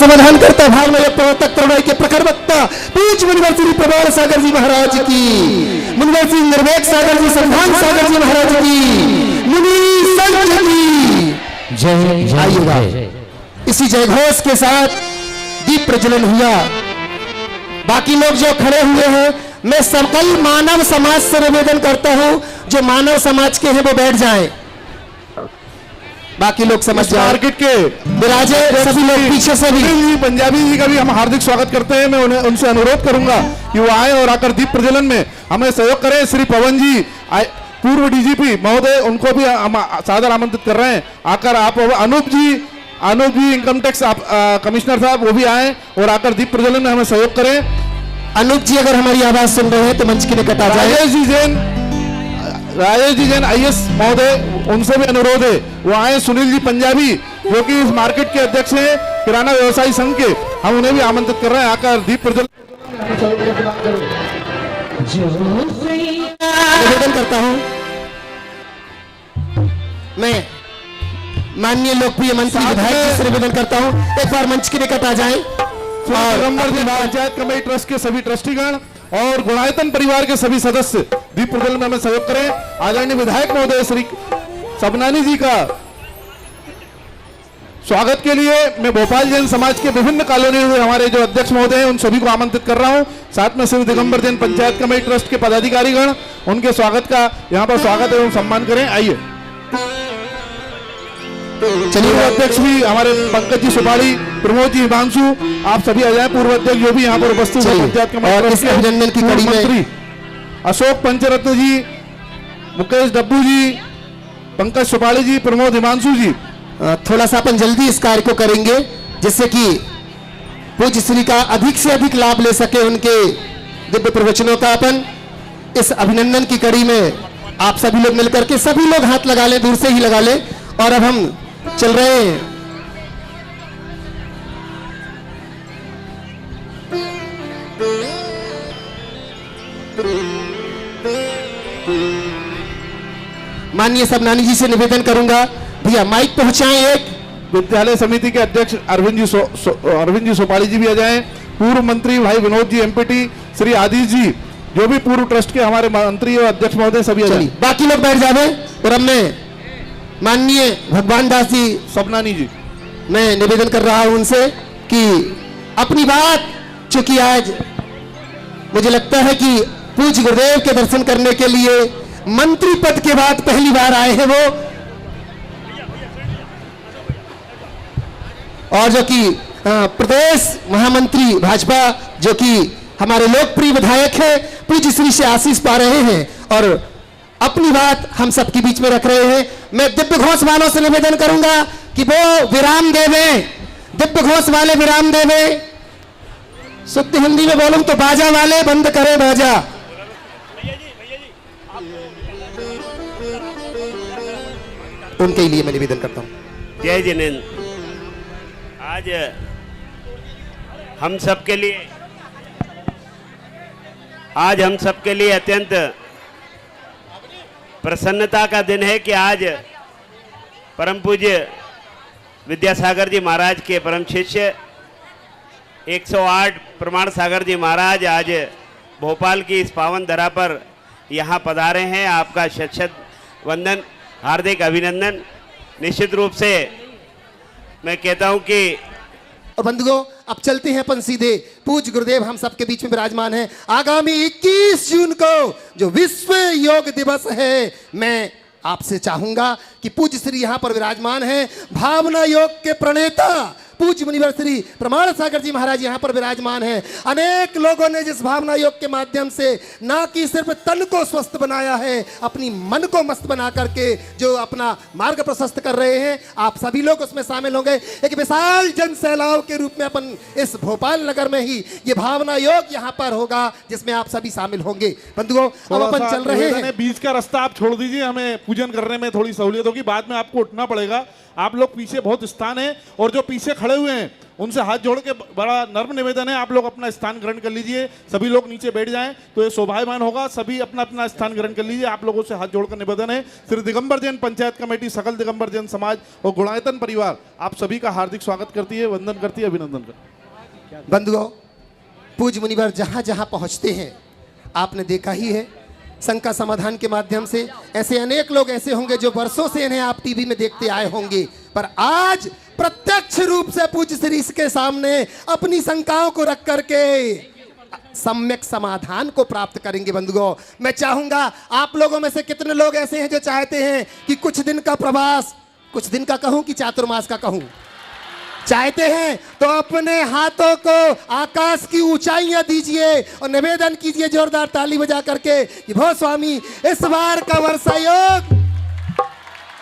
समाधान करता भावना योग प्रवर्तक तरुणाई के प्रखर वक्ता पूज्य मुनिवर श्री प्रमाण सागर जी महाराज की, मुनिवर श्री निर्वेक सागर जी, संधान सागर जी महाराज की, मुनि संत की जय। आइएगा इसी जय घोष के साथ दीप प्रज्वलन हुआ। बाकी लोग जो खड़े हुए हैं, मैं सकल मानव समाज से निवेदन करता हूं, जो मानव समाज के हैं वो बैठ जाएं, बाकी लोग समझ जाए। मार्केट के विराजे सभी लोग पीछे से भी। पंजाबी जी का भी हम हार्दिक स्वागत करते हैं। मैं उनसे अनुरोध करूंगा कि वो आए और आकर दीप प्रज्वलन में हमें सहयोग करें। श्री पवन जी पूर्व डीजीपी महोदय, उनको भी हम सादर आमंत्रित कर रहे हैं। आकर आप अनूप जी इनकम टैक्स कमिश्नर साहब, वो भी आए और आकर दीप प्रज्वलन में हमें सहयोग करें। अनूप जी अगर हमारी आवाज सुन रहे हैं तो मंच के निकट आ जाए। राजेश जी जैन आईएएस महोदय, उनसे भी अनुरोध है वो आए। सुनील जी पंजाबी जो कि इस मार्केट के अध्यक्ष हैं किराना व्यवसायी संघ के, हम उन्हें भी आमंत्रित कर रहे हैं आकर दीप प्रज्वलन। निवेदन करता हूं मैं माननीय लोकप्रिय मंत्री विधायक जी से निवेदन करता हूं, एक बार मंच के निकट आ जाएं। पंचायत कमेटी ट्रस्ट के सभी ट्रस्टीगण और गुणायतन परिवार के सभी सदस्य दीप प्रज्वलन में हमें सहयोग करें। आदरणीय विधायक महोदय श्री सबनानी जी का स्वागत के लिए मैं भोपाल जैन समाज के विभिन्न कॉलोनियों से हमारे जो अध्यक्ष महोदय हैं उन सभी को आमंत्रित कर रहा हूं। साथ में श्री दिगंबर जैन पंचायत कमेटी ट्रस्ट के पदाधिकारीगण, उनके स्वागत का यहाँ पर स्वागत एवं सम्मान करें। आइए चलिए। अध्यक्ष भी हमारे पंकज जी सुपाड़ी, प्रमोद जी हिमांशु, आप सभी आ जाए। पूर्व अध्यक्ष जो भी यहाँ पर उपस्थित है पंचायत कमेटी अभिनंदन की कड़ी में अशोक पंचरत्न जी, मुकेश डब्बू जी, पंकज सुपाड़ी जी, प्रमोद हिमांशु जी, थोड़ा सा अपन जल्दी इस कार्य को करेंगे जिससे कि पूज्य श्री का अधिक से अधिक लाभ ले सके उनके दिव्य प्रवचनों का। अपन इस अभिनंदन की कड़ी में आप सभी लोग मिलकर के सभी लोग हाथ लगा लें, दूर से ही लगा लें। और अब हम चल रहे हैं माननीय सबनानी जी से निवेदन करूंगा, भैया माइक पहुंचाएं। एक विद्यालय समिति के अध्यक्ष अरविंद जी सोपाड़ी जी भी आ जाएं। पूर्व मंत्री भाई विनोद जी एमपीटी, श्री आदिश जी जो भी पूर्व ट्रस्ट के हमारे मंत्री और अध्यक्ष महोदय सभी आ जाएं। बाकी लोग बैठ जावे। और अब मैं माननीय भगवान दास जी सबनानी जी, मैं निवेदन कर रहा हूं उनसे कि अपनी बात, चूंकि आज मुझे लगता है कि पूज्य गुरुदेव के दर्शन करने के लिए मंत्री पद के बाद पहली बार आए हैं वो, और जो कि प्रदेश महामंत्री भाजपा, जो कि हमारे लोकप्रिय विधायक हैं, पूज्य श्री से आशीष पा रहे हैं और अपनी बात हम सबके बीच में रख रहे हैं। मैं दिव्य घोष वालों से निवेदन करूंगा कि वो विराम देवे, दिव्य घोष वाले विराम देवे। शुद्ध हिंदी में बोलूं तो बाजा वाले बंद करें बाजा। उनके लिए मैं निवेदन करता हूं। जय जिनेन्द्र। आज हम सबके लिए अत्यंत प्रसन्नता का दिन है कि आज परम पूज्य विद्यासागर जी महाराज के परम शिष्य 108 प्रमाण सागर जी महाराज आज भोपाल की इस पावन धरा पर यहाँ पधारे हैं। आपका शत वंदन, हार्दिक अभिनंदन। निश्चित रूप से मैं कहता हूँ कि और बंधुओं अब चलते हैं अपन सीधे। पूज्य गुरुदेव हम सबके बीच में विराजमान हैं। आगामी 21 जून को जो विश्व योग दिवस है, मैं आपसे चाहूंगा कि पूज्य श्री यहां पर विराजमान हैं, भावना योग के प्रणेता पूज्य मुनिवर श्री प्रमाण सागर जी महाराज यहाँ पर विराजमान हैं। अनेक लोगों ने जिस भावना योग के माध्यम से ना कि सिर्फ तन को स्वस्थ बनाया है, अपनी मन को मस्त बना करके जो अपना मार्ग प्रशस्त कर रहे हैं, आप सभी लोग उसमें शामिल होंगे। एक विशाल जन सैलाव के रूप में अपन इस भोपाल नगर में ही ये भावना योग यहाँ पर होगा जिसमें आप सभी शामिल होंगे। बंधुओं अब अपन चल रहे हैं। बीच का रास्ता आप छोड़ दीजिए, हमें पूजन करने में थोड़ी सहूलियत होगी। बाद में आपको उठना पड़ेगा। आप लोग पीछे बहुत स्थान है और जो पीछे खड़े खड़े हुए हैं उनसे हाथ जोड़ के बड़ा नर्म निवेदन है, आप लोग अपना स्थान ग्रहण कर लीजिए। सभी लोग नीचे बैठ जाएं तो ये शोभायमान होगा। सभी अपना अपना स्थान ग्रहण कर लीजिए। आप लोगों से हाथ जोड़कर निवेदन है। श्री दिगंबर जैन पंचायत कमेटी, सकल दिगंबर जैन समाज और गुणायतन परिवार आप सभी का हार्दिक स्वागत करती है, वंदन करती है, अभिनंदन करती है। बंधुओं, पूज्य मुनिवर जहां जहां पहुंचते हैं आपने देखा ही है, शंका समाधान के माध्यम से ऐसे अनेक लोग ऐसे होंगे जो वर्षों से इन्हें आप टीवी में देखते आए होंगे, पर आज प्रत्यक्ष रूप से पूज्य श्री के सामने अपनी शंकाओं को रख करके सम्यक समाधान को प्राप्त करेंगे। बंधुओं, मैं चाहूंगा आप लोगों में से कितने लोग ऐसे हैं जो चाहते हैं कि कुछ दिन का प्रवास, कुछ दिन का कहूं कि चातुर्मास का कहूं, चाहते हैं तो अपने हाथों को आकाश की ऊंचाइयां दीजिए और निवेदन कीजिए जोरदार ताली बजा करके कि भो स्वामी इस बार का वर्षा योग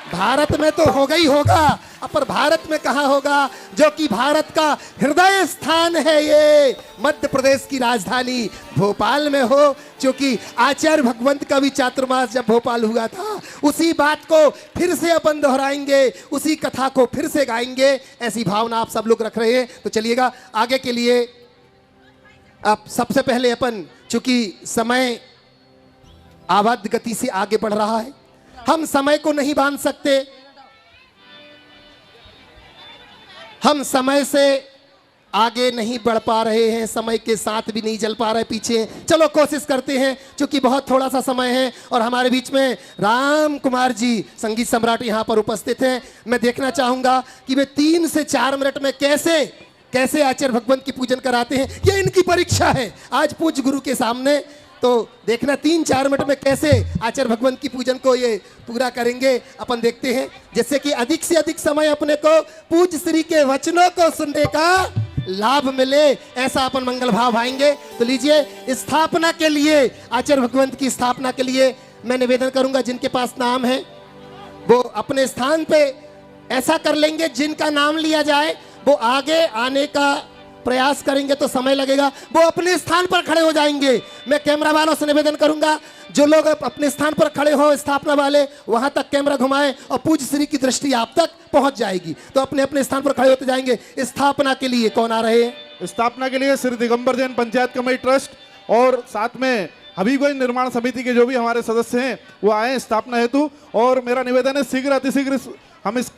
भारत में तो होगा ही होगा, पर भारत में कहाँ होगा, जो कि भारत का हृदय स्थान है, ये मध्य प्रदेश की राजधानी भोपाल में हो। क्योंकि आचार्य भगवंत का भी चातुर्मास जब भोपाल हुआ था, उसी बात को फिर से अपन दोहराएंगे, उसी कथा को फिर से गाएंगे, ऐसी भावना आप सब लोग रख रहे हैं। तो चलिएगा आगे के लिए। अब सबसे पहले अपन, चूंकि समय आवाज गति से आगे बढ़ रहा है, हम समय को नहीं बांध सकते, हम समय से आगे नहीं बढ़ पा रहे हैं, समय के साथ भी नहीं चल पा रहे, पीछे। चलो कोशिश करते हैं, क्योंकि बहुत थोड़ा सा समय है और हमारे बीच में राम कुमार जी संगीत सम्राट यहाँ पर उपस्थित हैं। मैं देखना चाहूंगा कि वे 3 से 4 मिनट में कैसे कैसे आचार्य भगवंत की पूजन कराते हैं। ये इनकी परीक्षा है आज पूज्य गुरु के सामने। तो देखना 3-4 मिनट में कैसे आचार्य भगवंत की पूजन को ये पूरा करेंगे, अपन देखते हैं, जिससे कि अधिक से अधिक समय अपने को पूज्य श्री के वचनों को सुनने का लाभ मिले, ऐसा अपन मंगल भाव आएंगे। तो लीजिए, स्थापना के लिए, आचार्य भगवंत की स्थापना के लिए मैं निवेदन करूंगा, जिनके पास नाम है वो अपने स्थान पे ऐसा कर लेंगे, जिनका नाम लिया जाए वो आगे आने का प्रयास करेंगे तो समय लगेगा, वो अपने स्थान पर खड़े हो जाएंगे। मैं कैमरा वालों से निवेदन करूंगा, जो लोग अपने स्थान पर खड़े हो स्थापना वाले, वहां तक कैमरा घुमाएं और पूज्य श्री की दृष्टि आप तक पहुंच जाएगी। तो अपने अपने स्थान पर खड़े होते जाएंगे। स्थापना के लिए कौन आ रहे हैं? स्थापना के लिए श्री दिगंबर जैन पंचायत कमेटी ट्रस्ट और साथ में हबीबगंज निर्माण समिति के जो भी हमारे सदस्य हैं वो आए स्थापना हेतु। और मेरा निवेदन है शीघ्र अतिशीघ्र हम इस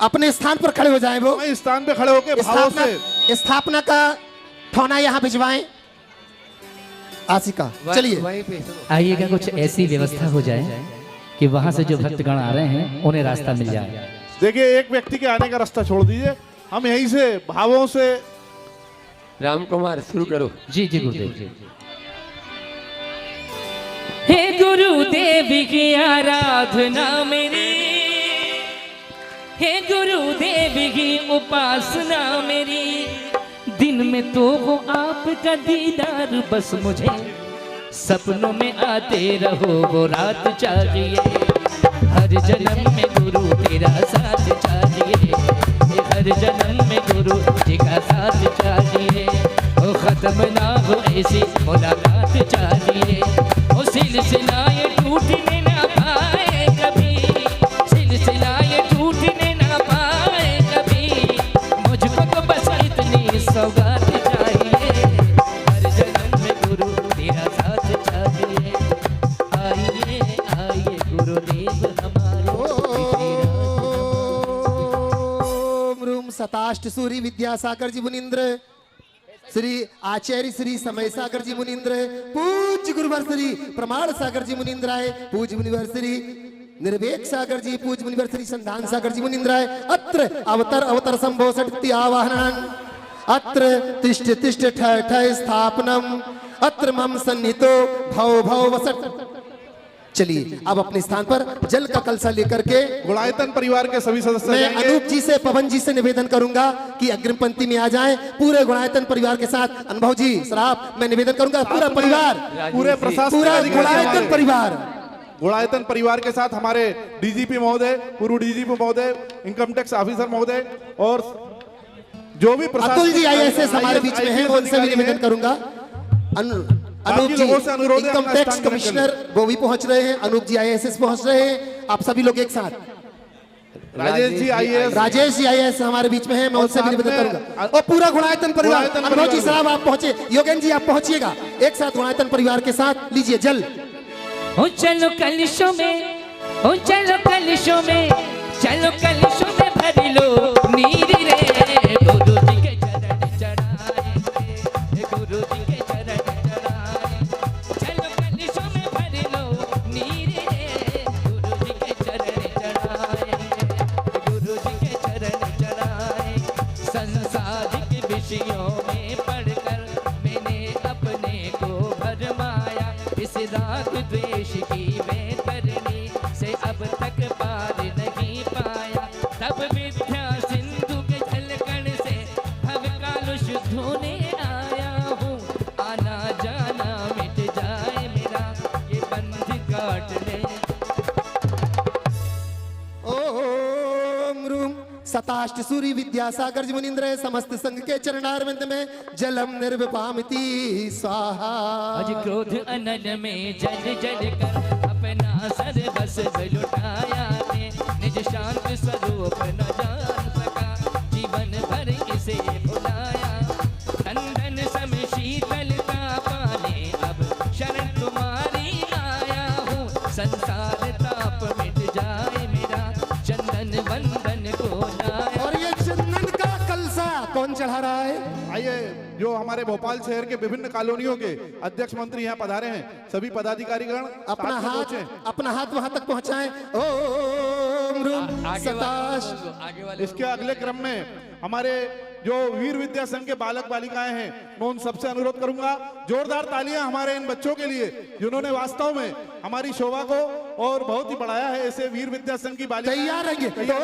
अपने स्थान पर खड़े हो जाएं, वो स्थान पे खड़े होकर भावों से स्थापना का ठौना यहाँ भिजवाएं। आशिका चलिए आइएगा, कुछ ऐसी व्यवस्था हो जाए कि वहां से जो भक्तगण आ रहे हैं उन्हें रास्ता मिल जाए। देखिए, एक व्यक्ति के आने का रास्ता छोड़ दीजिए, हम यहीं से भावों से। राम कुमार शुरू करो। जी जी गुरुदेव जी। हे गुरुदेव की आराधना मेरी, हे गुरुदेव की उपासना मेरी, दिन में तो हो आपका दीदार, बस मुझे सपनों में आते रहो वो रात चाहिए। हर जन्म में गुरु तेरा साथ चाहिए, हर जन्म में गुरु जी का साथ चाहिए। ओ खत्म ना हो ऐसी मुलाकात चाहिए, ओ सिलसिला ये टूटने ना पाए कभी, सिलसिला ये टूटने ना पाए कभी, मुझको तो बस इतनी सौगात चाहिए। हर जन्म में गुरु तेरा साथ चाहिए। आइए आइए गुरुदेव हमारे। ओम रूम सताष्ट सूरी विद्यासागर जी मुनिंद्र, श्री आचार्य श्री समय सागर जी मुनिंद्र, पूज्य गुरुवर श्री प्रमाण सागर जी मुनिंद्र आए, पूज्य मुनिवर श्री निर्वेक सागर जी, पूज्य मुनिवर श्री संधान सागर जी मुनिंद्र आए। अत्र अवतर अवतर संभो सटति आवाहनम्, अत्र तिष्ठ तिष्ठ ठ ठ स्थापनम्, अत्र मम सन्निहितो भव भव वसत्। चलिए अब अपने स्थान पर जल का कलशा लेकर के गुणायतन परिवार के सभी सदस्य मैं जाएंगे। अनूप जी से, पवन जी से निवेदन करूंगा कि अग्रिम पंक्ति में आ जाएं पूरे गुणायतन परिवार के साथ। अनुभव जी सराफ मैं निवेदन करूंगा, पूरा परिवार, पूरे प्रशासन, पूरा गुणायतन परिवार, गुणायतन परिवार के साथ हमारे डीजीपी महोदय, पूर्व डीजीपी महोदय, इनकम टैक्स ऑफिसर महोदय और जो भी अतुल जी IAS हमारे बीच में हैं, उनसे भी निवेदन करूंगा। अनूप जी इनकम टैक्स कमिश्नर वो भी पहुंच रहे हैं, अनूप जी IAS पहुंच रहे हैं, आप सभी लोग एक साथ राजेश जी IAS राजेश जी IAS हमारे बीच में है, मैं उनसे भी साथ निवेदन में करूंगा। और पूरा गुणायतन परिवार, गुणायतन अनुभव जी परिवार साहब आप पहुंचे, योगेन जी आप पहुंचिएगा एक साथ गुणायतन परिवार के साथ, लीजिए जल। ओ चलो कलशों में, ओ चलो कलशों में, चलो कलशों में भर लो नीर रे, गुरु जी के चरण चढ़ाएंगे, गुरु जी के चरण चढ़ाएंगे। चलो कलशों में भर लो नीर रे, गुरु जी के चरण चढ़ाएंगे, गुरु जी के चरण चढ़ाएंगे। संसारिक विषयों में पढ़कर मैंने अपने को भरमाया, इस राग द्वेष की वैतरणी से अब तक पार नहीं पाया। तब विद्या सिंधु के जलकण से भव कालुष धोने आया हूँ, आना जाना मिट जाए मेरा ये बंध काट ले। ओम रूम सताष्ट सूरी विद्यासागर जी मुनिंद्र समस्त संघ के चरणारविंद में जलम निर्विपामिति स्वाहा। अज क्रोध अनल में जल जल कर अपना सर्वस लुटाया ने, निज शांत स्वरूप न जान सका, जीवन भर इसे भुलाया। धन सम शीतलता पाने अब शरण तुम्हारी आया हूँ, संसार ताप मिट जाए मेरा चंदन वंदन को लाया। और ये चंदन का कलसा कौन चढ़ा रहा है? आइए, जो हमारे भोपाल शहर के विभिन्न कॉलोनियों के अध्यक्ष मंत्री यहाँ पधारे हैं, सभी पदाधिकारीगण अपना साथ में हाथ पहुंचे। अपना हाथ वहां तक पहुंचाएं। ओम रूम सताश। इसके अगले क्रम में हमारे जो वीर विद्या संघ के बालक बालिकाएं हैं, मैं उन सबसे अनुरोध करूंगा जोरदार तालियां हमारे इन बच्चों के लिए, जिन्होंने वास्तव में हमारी शोभा को और बहुत ही बढ़ाया है। ऐसे वीर विद्या संघ की बालिका तैयार रहेंगे तो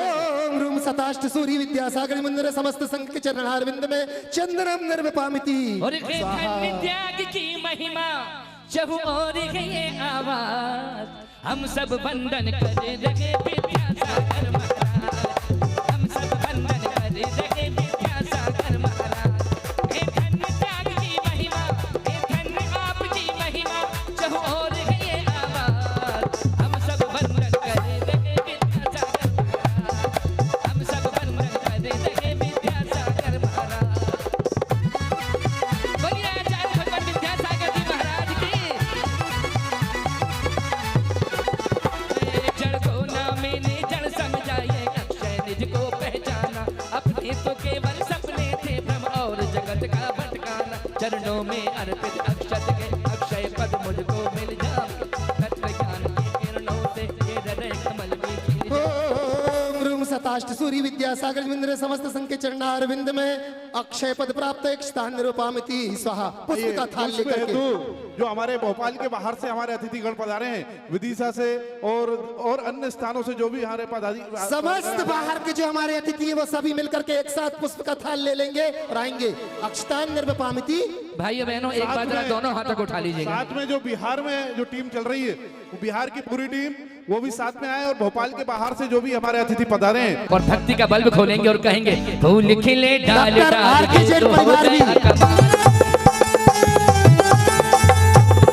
ओम रूम सताष्ट सूरी विद्यासागर मंदिर समस्त संघ के चरणारविंद में चंद्रम निर्विपामिति और त्याग की महिमा जब और ये आवाज, हम सब वंदन करे जगे विद्यासागर महाराज, हम सब वंदन करे जगे विद्यासागर महाराज। हे धन्य त्याग की महिमा, हे धन्य आपकी महिमा जब और ये आवाज, हम सब वंदन करे जगे विद्यासागर महाराज, हम सब वंदन करे जगे विद्यासागर महाराज। बोलिए आचार्य भगवान विद्यासागर जी महाराज की। जड़ को ना मैंने जड़ समझा, ये अक्षय निज को पहचाना, अपने तो केवल सपने थे भ्रम और जगत का भटकाना। चरणों में अर्पित अक्षत के अक्षय पद मुझको मिल जाए, तत्व ज्ञान की किरणों से ये हृदय कमल में खिल जाए। ओम रूम सताष्ट सूरी विद्यासागर मंदिर समस्त संघ के चरणारविंद में अक्षय पद प्राप्त एक स्थान निरूपामिति स्वाहा। पुष्प का थाल पुष्प लेकर के हेतु जो हमारे भोपाल के बाहर से हमारे अतिथिगण पधारे हैं, विदिशा से और अन्य स्थानों से जो भी हमारे पदाधिकारी समस्त बाहर के जो हमारे अतिथि हैं वो सभी मिलकर के एक साथ पुष्प का थाल ले लेंगे और आएंगे। अक्षतान निर्विपामिति। भाइयों बहनों एक बात जरा दोनों हाथों को उठा लीजिएगा। साथ में जो बिहार में जो टीम चल रही है, वो बिहार की पूरी टीम वो भी साथ में आए, और भोपाल के बाहर से जो भी हमारे अतिथि पधारे हैं, और भक्ति का बल्ब खोलेंगे और कहेंगे फूल खिले डाल डॉक्टर डाल आर के जेठ तो हो परिवार भी। गया कमाल।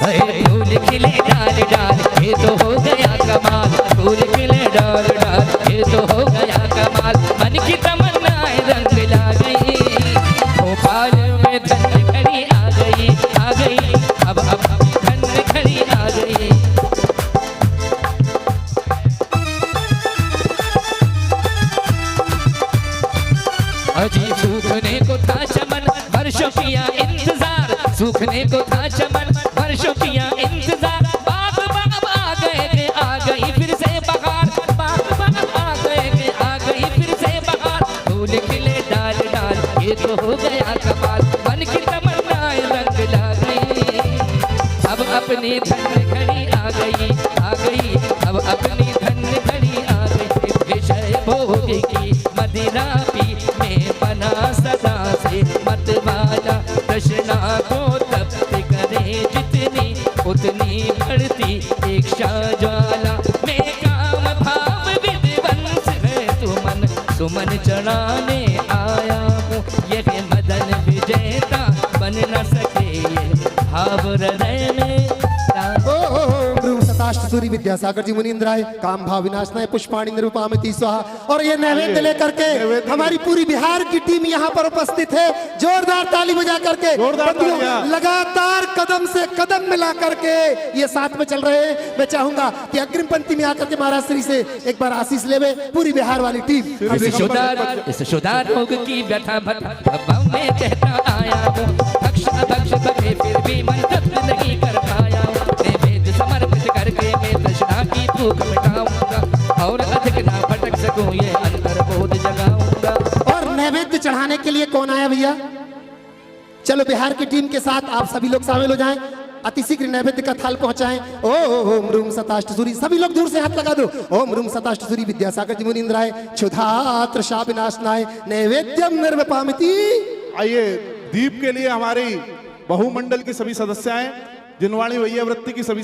अरे फूल खिले डाल डाल ये तो हो गया कमाल, फूल खिले डाल डाल ये तो हो गया कमाल। मन की तमन्नाएं रंग ला गई, भोपाल में धन घड़ी आ गई, आ गई अब धन घड़ी आ गई। अजी सूखने को था चमन वर्षों किया इंतजार, सूखने को था चमन वर्षों किया इंतजार। बाग बाग आ गई फिर से बहार, बाग बाग आ गई फिर से बहार। फूल खिले डाल डाल ये तो हो गया कमाल, मन की तमन्नाएं रंग ला गई, अब अपनी धन घड़ी आ गई, आ गई अब अपनी धन घड़ी आ गई। विषय भोग की मदिरा पी में बना सदा से मतवाला, तृष्णा को तप्त करे जितनी उतनी बढ़ती इच्छा ज्वाला। मैं काम भाव विध्वंस है तुमन सुमन चढ़ाने आया हूँ, यह मदन विजेता बन न सके ये भाव हृदय में। ओम रूम सताष्ट सताष्ट सूरी विद्यासागर जी मुनीन्द्राय काम भाव विनाशनाय पुष्पाणि निरूपामिति स्वाहा। और ये नैवेद्य लेकर के हमारी पूरी बिहार की टीम यहाँ पर उपस्थित है। जोरदार ताली बजा करके लगातार कदम से कदम मिला करके ये साथ में चल रहे हैं। मैं चाहूंगा कि अग्रिम पंक्ति में आकर के महाराज श्री से एक बार आशीष लेवे पूरी बिहार वाली टीम। इस शुदा रोग की व्यथा भव में कहता आया हूँ, भक्ष अभक्ष बने फिर भी मन तृप्त नहीं कर पाया। नैवेद्य समर्पित करके मैं तृष्णा की भूख मिटाऊंगा और अधिक ना भटक सकूं ये अंतर बोध जगाऊंगा। और नैवेद्य चढ़ाने के लिए कौन आया भैया? चलो बिहार की टीम के साथ आप सभी लोग शामिल हो जाएं, अति शीघ्र नैवेद्य का थाल पहुंचाएं। ओम रूम सताष्ट सूरी, सभी लोग दूर से हाथ लगा दो। ओम रूम सताष्ट सूरी विद्यासागर जी मुनीन्द्राय क्षुधा तृषा विनाशनाय नैवेद्यम निर्वपामिति। आइए दीप के लिए हमारी बहुमंडल की सभी सदस्याएं, जिनवाणी वैया वृत्ति की सभी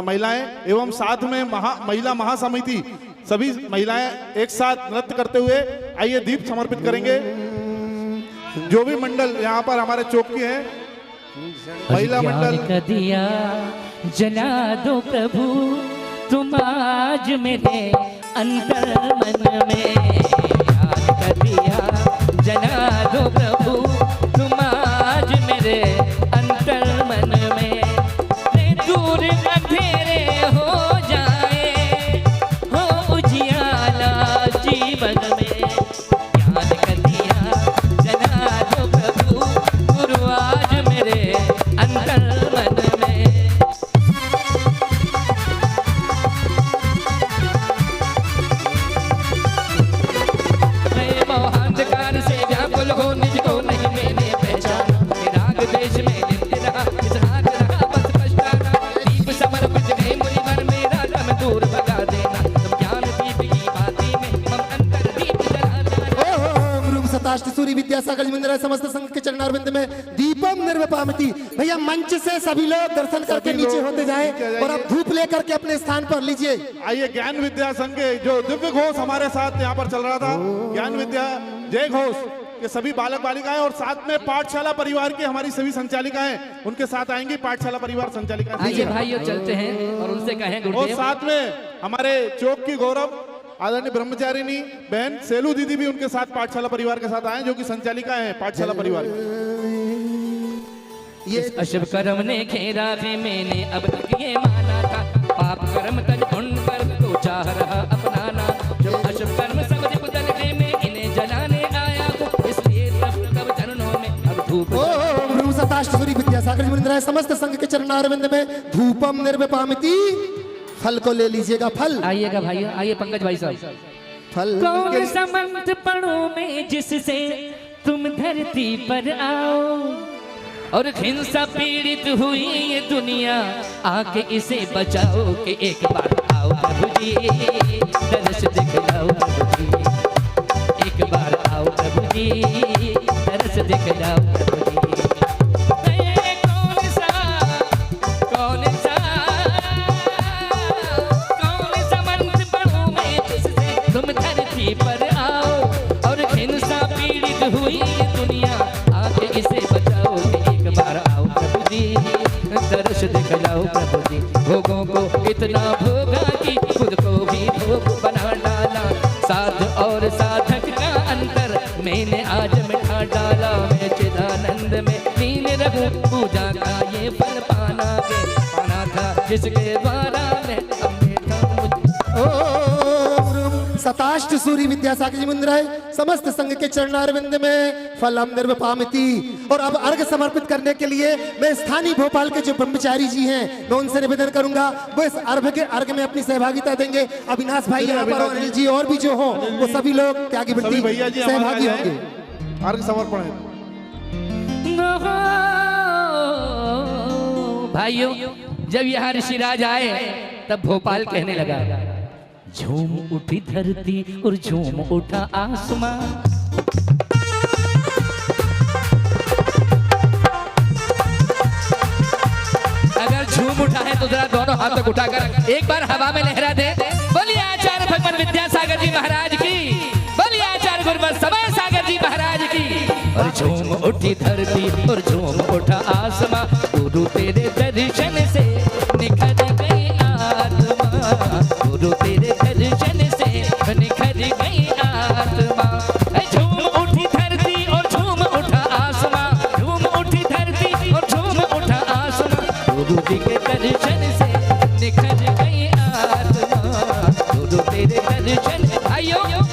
महिलाएं एवं साथ में महिला महासमिति सभी महिलाएं एक साथ नृत्य करते हुए आइए दीप समर्पित करेंगे। जो भी मंडल यहाँ पर हमारे चौक के हैं, महिला मंडल का दिया जला दो प्रभु तुम आज मेरे अंतर मन में। याद का दिया जला दो प्रभु तुम आज मेरे अंतर मन में। दूर अंधेरे हो जाए हो उजियाला जीवन में। याद का दिया जला दो प्रभु गुरु आज मेरे अंतर मन में। मैं मोहांधकार से व्याकुल हो निज को नहीं मैंने पहचाना। राग देश में नित्य रहा इस राग रहा बस पछताना। दीप समर्पित गए मुनिवर मेरा दम दूर भगा देना। तुम ज्ञान दीप की बाती में हम अंतर दीप जला देना। ओम रूम सताष्ट सूरी विद्यासागर जी मुनीन्द्राय समस्त संघ के चरणारविंद में दीपम निर्वपामिति। भैया मंच से सभी लोग दर्शन करके नीचे होते जाएं और अब धूप लेकर के अपने स्थान पर लीजिए। आइए ज्ञान विद्या संघ के जो दिव्य घोष हमारे साथ यहाँ पर चल रहा था, ज्ञान विद्या जय घोष के सभी बालक बालिकाएं और साथ में पाठशाला परिवार की हमारी सभी संचालिकाएं उनके साथ आएंगी। पाठशाला परिवार संचालिकाएं आइए भाइयों चलते हैं और उनसे कहें और गुरुदेव। साथ में हमारे चौक की गौरव आदरणीय ब्रह्मचारिणी बहन सेलू दीदी भी उनके साथ पाठशाला परिवार के साथ आए, जो कि संचालिका हैं पाठशाला परिवार। ये अशुभ कर्म ने घेरा है मैंने अब तक ये माना था। पाप कर्म तज पुण्य कर्म को चाह रहा अपनाना। जो अशुभ कर्म सब बदल के मैं इन्हें जलाने आया हूँ। इसलिए तब चरणों में अब धूप। ओम रूम सताष्ट सूरी विद्यासागर जी मुनीन्द्राय समस्त संघ के चरणारविंद में धूपम निर्वपामिति। फल को ले लीजिएगा फल। आइएगा भाइयों, आइए पंकज भाई साहब। फल कौन समंत पढ़ो में जिससे तुम धरती पर आओ और हिंसा पीड़ित हुई ये दुनिया आके इसे बचाओ। कि एक बार आओ प्रभु जी दर्श दिखलाओ प्रभु जी। एक बार आओ प्रभु जी दर्श दिखलाओ प्रभु जी। तुम धरती पर आओ और हिंसा पीड़ित हुई ये दुनिया आके इसे बचाओ। एक बार आओ प्रभु जी दर्श दिखलाओ प्रभु जी। भोगों को इतना भोगा कि खुद को भी भोग बना डाला। साध और साधक का अंतर मैंने आज मिटा डाला। मैं चिदानंद में लीन रहूं पूजा का ये फल पाना था जिसके द्वारा मैं सताष्ट सूरी विद्यासागर जी मुनीन्द्राय समस्त संघ के चरणारविंद में फलम निर्वपामिति। और अब अर्घ समर्पित करने के लिए मैं स्थानीय भोपाल के जो ब्रह्मचारी जी हैं मैं उनसे निवेदन करूंगा वो इस अर्घ में अपनी सहभागिता देंगे। अविनाश भाई यहाँ पर और अनिल जी और भी जो हो वो सभी लोग त्यागी वृत्ति सहभागी होंगे। अर्घ समर्पण है। भाइयों जब यहाँ ऋषिराज आए तब भोपाल कहने लगा। झूम उठी धरती और झूम उठा आसमां। अगर झूम उठा है तो जरा दोनों हाथ तक उठाकर एक बार हवा में लहरा दे। बोलिए आचार्य भगवान विद्यासागर जी महाराज की। बोलिए आचार्य गुरुवर समय सागर जी महाराज की। और झूम उठी धरती और झूम उठा आसमां। गुरु तेरे दर्शन से निखर गई आज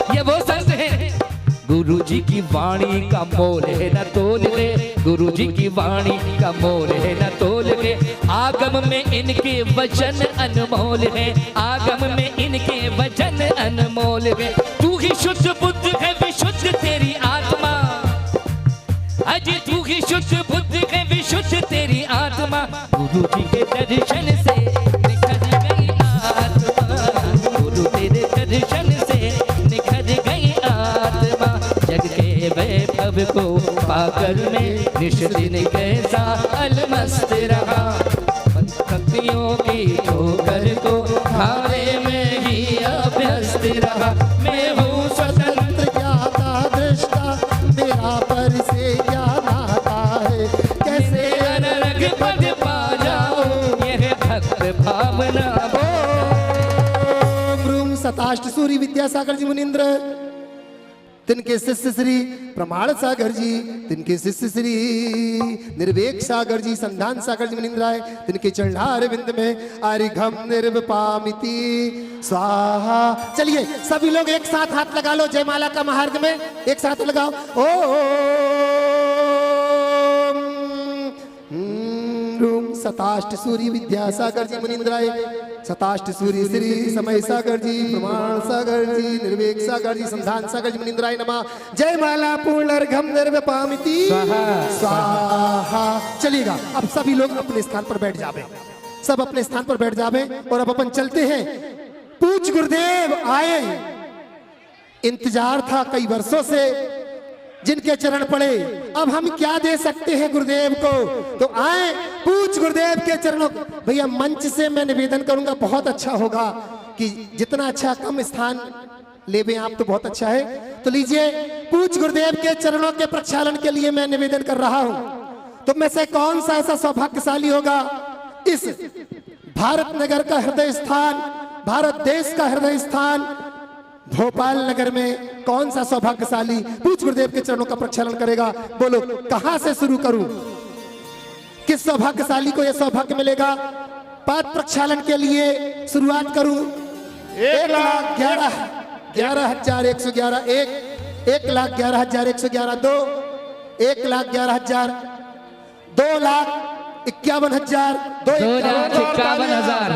ये वो संत है गुरु जी की वाणी का मोल है न तोल है, गुरु जी की वाणी का मोल है न तोल है। आगम में इनके वचन अनमोल है, आगम में इनके वचन अनमोल है। तू ही शुद्ध बुद्ध है विशुद्ध तेरी आत्मा, अजी तू ही शुद्ध बुद्ध है विशुद्ध तेरी आत्मा। गुरु जी के दर्शन से निखर गई आत्मा, गुरु तेरे दर्शन से निखर गई आत्मा। जग के वैभव को पाकर मैं निश दिन कैसा अलमस्त रहा, भक्तियों की ठोकर को खाने में ही अभ्यस्त रहा। मैं हूँ स्वतंत्र ज्ञाता दृष्टा, मेरा पर से क्या नाता है, कैसे अनरग पद पा जाओ यह भक्त भावना। ब्रूम सताष्ट सूरी विद्यासागर जी मुनिंद्र, तिनके शिष्य श्री प्रमाण सागर जी, तिनके शिष्य श्री निर्वेक सागर जी, संधान सागर जी मुनिंद्र आए, तिनके चरणार बिंद में आरिघम निर्वपामिति स्वाहा। चलिए सभी लोग एक साथ हाथ लगा लो जयमाला का महार्ग में, एक साथ लगाओ। ओम सताष्ट सूरी विद्यासागर जी मुनिंद्राय, सताष्ट सूरी श्री समय सागर जी, प्रमाण सागर जी, निर्वेक सागर जी, संधान सागर जी मुनिंद्राय नमः। जय माला पूर्ण अर्घम निर्वपामिति स्वाहा। चलिएगा अब सभी लोग अपने स्थान पर बैठ जावे, सब अपने स्थान पर बैठ जावे और अब अपन चलते हैं। पूज्य गुरुदेव आए, इंतजार था कई वर्षों से, जिनके चरण पड़े, अब हम क्या दे सकते हैं गुरुदेव को, तो आए पूज्य गुरुदेव के चरणों। भैया मंच से मैं निवेदन करूंगा, बहुत अच्छा होगा कि जितना अच्छा कम स्थान लेवे आप तो बहुत अच्छा है, तो लीजिए पूज्य गुरुदेव के चरणों के प्रक्षालन के लिए मैं निवेदन कर रहा हूं। तो में से कौन सा ऐसा सौभाग्यशाली होगा इस भारत नगर का हृदय स्थान, भारत देश का हृदय स्थान भोपाल नगर में कौन सा सौभाग्यशाली पूज्य गुरुदेव के चरणों का प्रक्षालन करेगा? बोलो कहां से शुरू करूं, किस सौभाग्यशाली को यह सौभाग्य मिलेगा? पाद प्रक्षालन के लिए शुरुआत करूं 1,11,111 1,11,111 2 1,11,000 2,51,000 2,51,000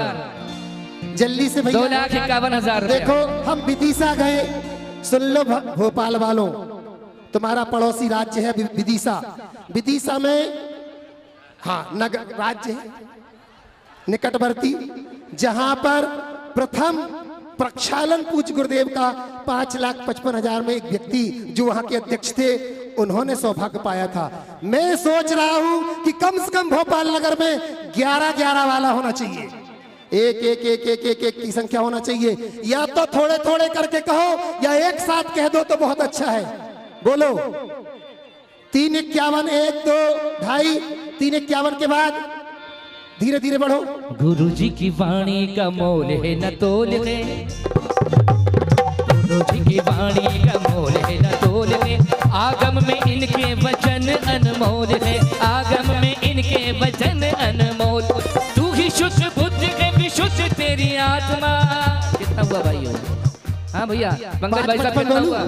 जल्दी से भैया 2,51,000। देखो हम विदिशा गए, सुन लो भोपाल वालों, तुम्हारा पड़ोसी राज्य है विदिशा। विदिशा में हाँ नगर राज्य है निकटवर्ती, जहां पर प्रथम प्रक्षालन पूज्य गुरुदेव का 5,55,000 में एक व्यक्ति जो वहां के अध्यक्ष थे उन्होंने सौभाग्य पाया था। मैं सोच रहा हूं कि कम से कम भोपाल नगर में 11-11 वाला होना चाहिए, एक की संख्या होना चाहिए, या तो थोड़े थोड़े करके कहो या एक साथ कह दो तो बहुत अच्छा है। बोलो 3,51 1 2 2.5 3,51 के बाद धीरे धीरे बढ़ो। गुरु जी की वाणी का मोल है न तोल है, गुरु जी की वाणी का मोल है न तोल है। आगम में इनके वचन अनमोल है, आगम में इनके वचन अनमोल। तू ही शुद्ध बुद्ध है विशुद्ध तेरी आत्मा। कितना हुआ भाई? हाँ भैया मंगल भाई साहब कितना हुआ?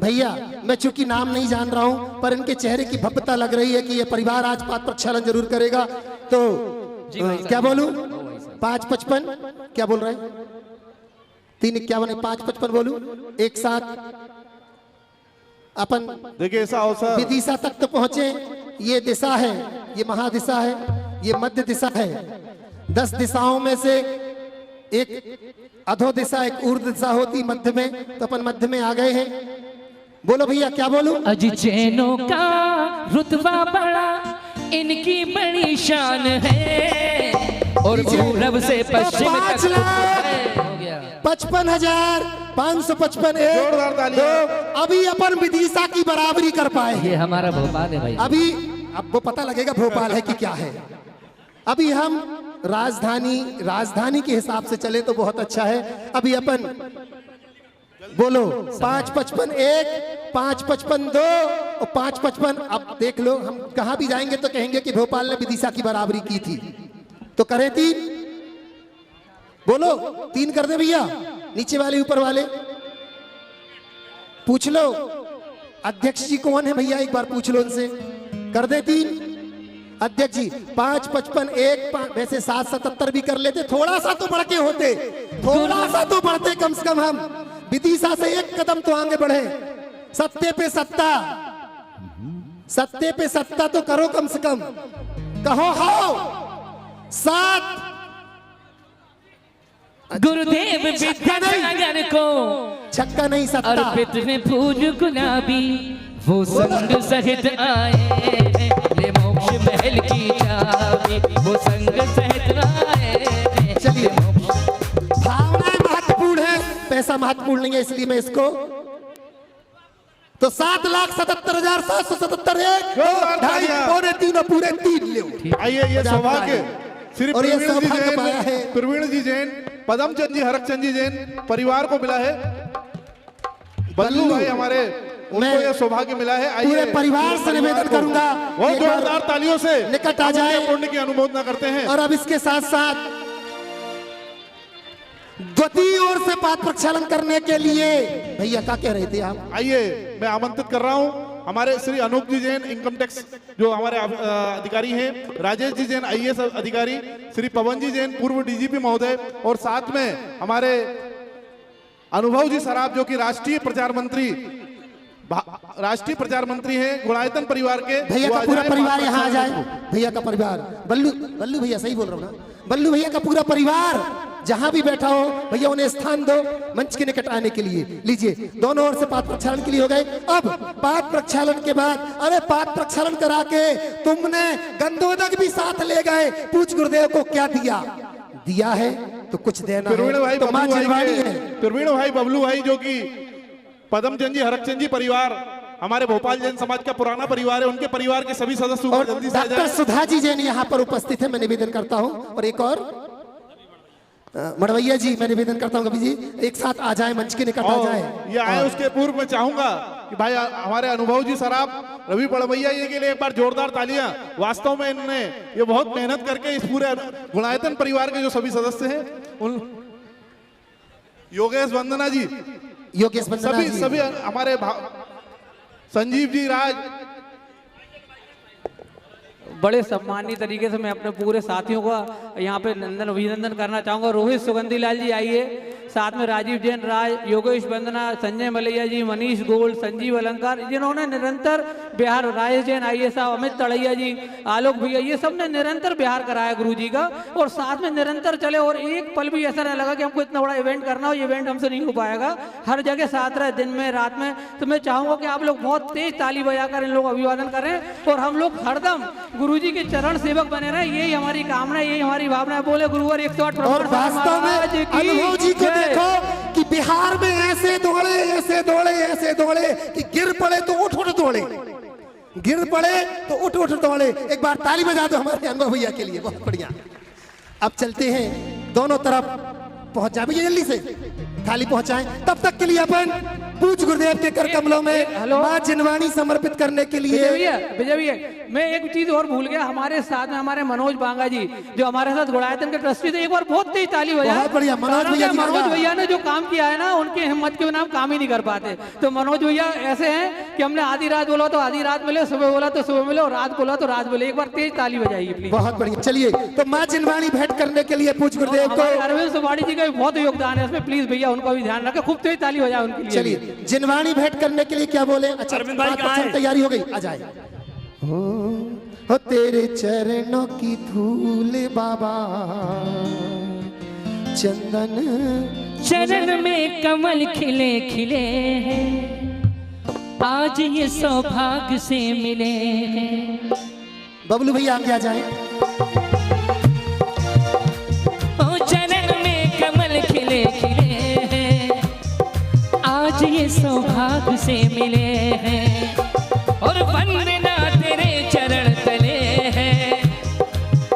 भैया मैं चूंकि नाम नहीं जान रहा हूं पर इनके चेहरे की भव्यता लग रही है कि ये परिवार आज पाद प्रक्षालन जरूर करेगा। तो क्या बोलूं 5,55 क्या बोल रहे हैं? 3,51 5,55 बोलूं एक साथ अपन। देखिए ऐसा अवसर विदिशा तक तो पहुंचे, ये दिशा है, ये महादिशा है, ये मध्य दिशा है। 10 दिशाओं में से एक अधो दिशा एक ऊर्ध्व दिशा होती मध्य में, तो अपन मध्य में आ गए हैं। बोलो भैया क्या बोलूं? अजी चैनों का रुतबा बड़ा इनकी बड़ी शान है, और पूरब से पश्चिम तक 55,555 अभी अपन विदिशा की बराबरी कर पाए। ये हमारा भोपाल है भाई। अभी अब वो पता लगेगा भोपाल है कि क्या है। अभी हम राजधानी के हिसाब से चले तो बहुत अच्छा है। अभी अपन बोलो 5,55 1 5,55 2 और 5,55। अब देख लो हम कहां भी जाएंगे तो कहेंगे कि भोपाल ने विदिशा की बराबरी की थी, तो करें 3। बोलो 3 कर दे भैया, नीचे वाले ऊपर वाले पूछ लो अध्यक्ष जी कौन है भैया, एक बार पूछ लो उनसे। कर दे 3 अध्यक्ष जी। 5, 55, 1, वैसे 777 भी कर लेते, थोड़ा सा तो बढ़ के होते, थोड़ा सा तो बढ़ते कम से कम, हम विदिशा से 1 कदम तो आगे बढ़े। सत्ते पे सत्ता, सत्ते पे सत्ता तो करो कम से कम, कहो हाओ 7। गुरुदेव विद्यासागर को छक्का नहीं सत्ता। अर्पित में फूल गुलाबी वो संग सहित आए, ले मोक्ष महल की चाबी वो संग सहित आए। चलिए, भावनाएं महत्वपूर्ण है, पैसा महत्वपूर्ण नहीं है, इसलिए मैं इसको तो 7,77,777 1, 2, 2.5, पौने 3 और पूरे 3 ले। आइए, ये सौभाग्य श्री और ये प्रवीण जी सौभाग्य पाया है। जैन, प्रवीण जी जैन, पदमचंद जी, हरकचंद जी जैन परिवार को मिला है। बल्लू भाई हमारे, उनको ये सौभाग्य मिला है। आइए, पूरे परिवार से निवेदन करूंगा बहुत जोरदार तालियों से निकट आ जाए, पुण्य की अनुमोदना करते हैं। और अब इसके साथ साथ द्वितीय ओर से पाठ प्रक्षालन करने के लिए भैया क्या कह रहे थे आप? आइए, मैं आमंत्रित कर रहा हूं हमारे श्री अनूप जी जैन, इनकम टैक्स जो हमारे अधिकारी हैं, राजेश जी जैन, IAS अधिकारी, श्री पवन जी जैन, पूर्व DGP महोदय, और साथ में हमारे अनुभव जी सराफ जो कि राष्ट्रीय प्रचार मंत्री हैं गुणायतन परिवार के। भैया का पूरा परिवार यहाँ आ जाए। भैया का परिवार, बल्लू भैया, सही बोल रहा हूँ ना, बल्लू भैया का पूरा परिवार जहां भी बैठा हो, भैया उन्हें स्थान दो मंच के निकट आने के लिए। लीजिए, दोनों ओर से पाठ प्रक्षालन के लिए हो गए। अब पाठ प्रक्षालन के बाद, अरे पाठ प्रक्षालन करा के तुमने गंधोदक भी साथ ले गए, पूछ गुरुदेव को क्या दिया है तो कुछ देना है तो मां जिनवाणी है। प्रवीण भाई बबलू भाई जो कि पदमचंद जी, हरकचंद जी परिवार हमारे भोपाल जैन समाज का पुराना परिवार है, उनके परिवार के सभी सदस्यों को जल्दी से आ डॉक्टर जाए। सुधा जी जैन यहाँ पर उपस्थित है, मैं निवेदन करता हूँ। और एक और मड़वैया जी, मैं निवेदन करता हूँ कभी जी एक साथ आ जाए, मंच के निकट आ जाए। ये आए, उसके पूर्व मैं चाहूंगा कि भाई हमारे अनुभव जी सराफ, रवि बड़वैया ये के लिए एक बार जोरदार तालियां। वास्तव में इन्होंने ये बहुत मेहनत करके इस पूरे गुणायतन परिवार के जो सभी सदस्य हैं, उन योगेश वंदना जी, सभी हमारे संजीव जी राज, बड़े सम्मानीय तरीके से मैं अपने पूरे साथियों का यहाँ पे अभिनंदन करना चाहूँगा। रोहित सुगंधी लाल जी आइए, साथ में राजीव जैन राज, योगेश वंदना, संजय मलैया जी, मनीष गोल्ड, संजीव अलंकार, जिन्होंने निरंतर बिहार, राजेश जैन IAS साहब, अमित तड़ैया जी, आलोक भैया, ये सब ने निरंतर बिहार कराया गुरु जी का, और साथ में निरंतर चले। और एक पल भी ऐसा नहीं लगा कि हमको इतना बड़ा इवेंट करना हो, ये इवेंट हमसे नहीं हो पाएगा। हर जगह साथ रहे, दिन में रात में। तो मैं चाहूँगा कि आप लोग बहुत तेज ताली बजाकर इन लोग अभिवादन करें, और हम लोग हरदम गुरुजी के चरण सेवक बने रहे, यही हमारी कामना, यही हमारी भावना है। बोले गुरुवर 108 और वास्तव में अनुभव जी को देखो कि बिहार में ऐसे दौड़े कि गिर पड़े तो उठ दौड़े, गिर पड़े तो उठ दौड़े। एक बार ताली बजा दो हमारे अनुभव भैया के लिए, बहुत बढ़िया। अब चलते हैं, दोनों तरफ पहुंच जाए भैया, जल्दी से थाली पहुंचाएं। तब तक के लिए अपन पूज गुरुदेव के कर कमलों में मां जिनवाणी समर्पित करने के लिए। विजय भैया, मैं एक चीज और भूल गया, हमारे साथ में हमारे मनोज बांगा जी जो हमारे साथ गुणायतन के ट्रस्टी थे, एक बार बहुत तेज ताली बजाएं। बहुत बढ़िया, मनोज भैया ने जो काम किया है ना, उनकी हिम्मत के बिना हम काम ही नहीं कर पाते। तो मनोज भैया ऐसे हैं कि हमने आधी रात बोला तो आधी रात मिले, सुबह बोला तो सुबह मिले, और रात बोला तो रात मिले। एक बार तेज ताली बजाइए प्लीज। बहुत बढ़िया। चलिए, तो मां जिनवाणी भेंट करने के लिए पूज गुरुदेव को, अरविंद सुबाड़ी जी का भी बहुत योगदान है इसमें, प्लीज भैया उनका भी ध्यान रखें, खूब तेज ताली बजाए उनके लिए। चलिए, जिनवाणी भेंट करने के लिए क्या बोले? अच्छा, तैयारी हो गई, आ जाए। हो तेरे चरणों की धूल बाबा, चरण में कमल खिले खिले हैं, आज ये सौभाग्य से मिले हैं। बबलू भैया आगे आ जाए। चरण में कमल खिले खिले हैं, आज ये सौभाग्य से मिले हैं, और वंदना तेरे चरण तले हैं,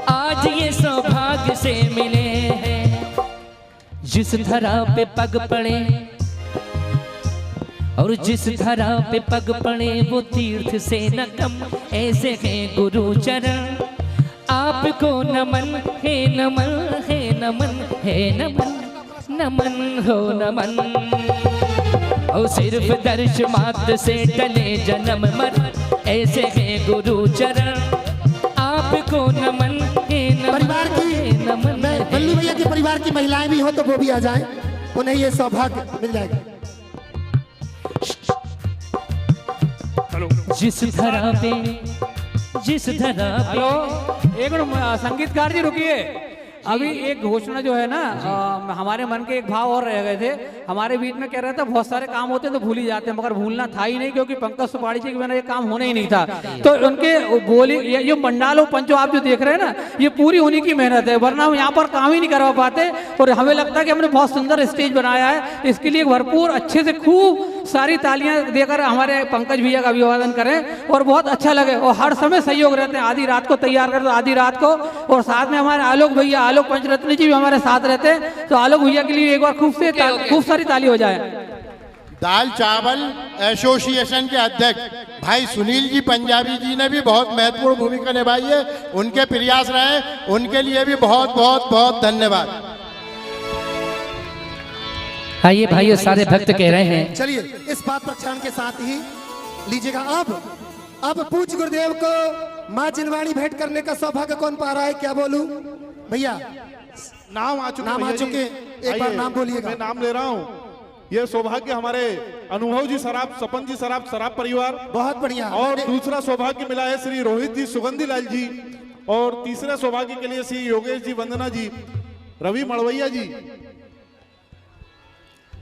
आज ये सौभाग्य से मिले हैं। जिस धरा पे पग पड़े, और जिस धरा पे पग पड़े, वो तीर्थ से न कम, ऐसे हैं गुरु चरण, आपको नमन है, नमन है, नमन है, नमन नमन हो नमन। ओ सिर्फ दर्श मात्र से टले जन्म मर, ऐसे है गुरु चरण आपको नमन है, परिवार की नमन मैं बल्लू भैया के परिवार की महिलाएं भी हो तो वो भी आ जाएं, उन्हें ये सौभाग्य मिल जाएगा। जिस धरा पे हेलो, एक मिनट संगीतकार जी रुकिए। अभी एक घोषणा जो है ना, हमारे मन के एक भाव और रह गए थे। हमारे बीच में कह रहे थे बहुत सारे काम होते हैं तो भूल ही जाते हैं, मगर भूलना था ही नहीं, क्योंकि पंकज सुपाड़ी जी के बिना ये काम होना ही नहीं था। तो उनके बोली ये मंडालो पंचो आप जो देख रहे हैं ना, ये पूरी उन्हीं की मेहनत है, वरना हम यहाँ पर काम ही नहीं करवा पाते। और हमें लगता है कि हमने बहुत सुंदर स्टेज बनाया है, इसके लिए भरपूर अच्छे से खूब सारी तालियां देकर हमारे पंकज भैया का अभिवादन करें और बहुत अच्छा लगे। और हर समय सहयोग रहते हैं, आधी रात को तैयार करते आधी रात को। और साथ में हमारे आलोक भैया, आलोक पंचरत्न जी भी हमारे साथ रहते हैं। तो आलोक भैया के लिए एक बार खूब सारी ताली हो जाए। दाल चावल एसोसिएशन के अध्यक्ष भाई सुनील जी पंजाबी जी ने भी बहुत महत्वपूर्ण भूमिका निभाई है, उनके प्रयास रहे, उनके लिए भी बहुत बहुत बहुत धन्यवाद। आइए भाइयों, सारे भक्त कह रहे हैं। चलिए इस बात प्रक्षालन के साथ ही लीजिएगा। अब पूज्य गुरुदेव को माँ जिनवाणी भेंट करने का सौभाग्य कौन पा रहा है, क्या बोलूं भैया? नाम आ चुके, नाम आ भैया जी। चुके, एक बार आइए, नाम बोलिएगा। मैं नाम ले रहा हूँ। ये सौभाग्य हमारे अनुभव जी सराफ, सपन जी सराफ, सराफ परिवार। बहुत बढ़िया। और दूसरा सौभाग्य मिला है श्री रोहित जी सुगंधी लाल जी। और तीसरे सौभाग्य के लिए श्री योगेश जी, वंदना जी, रवि मड़वैया जी,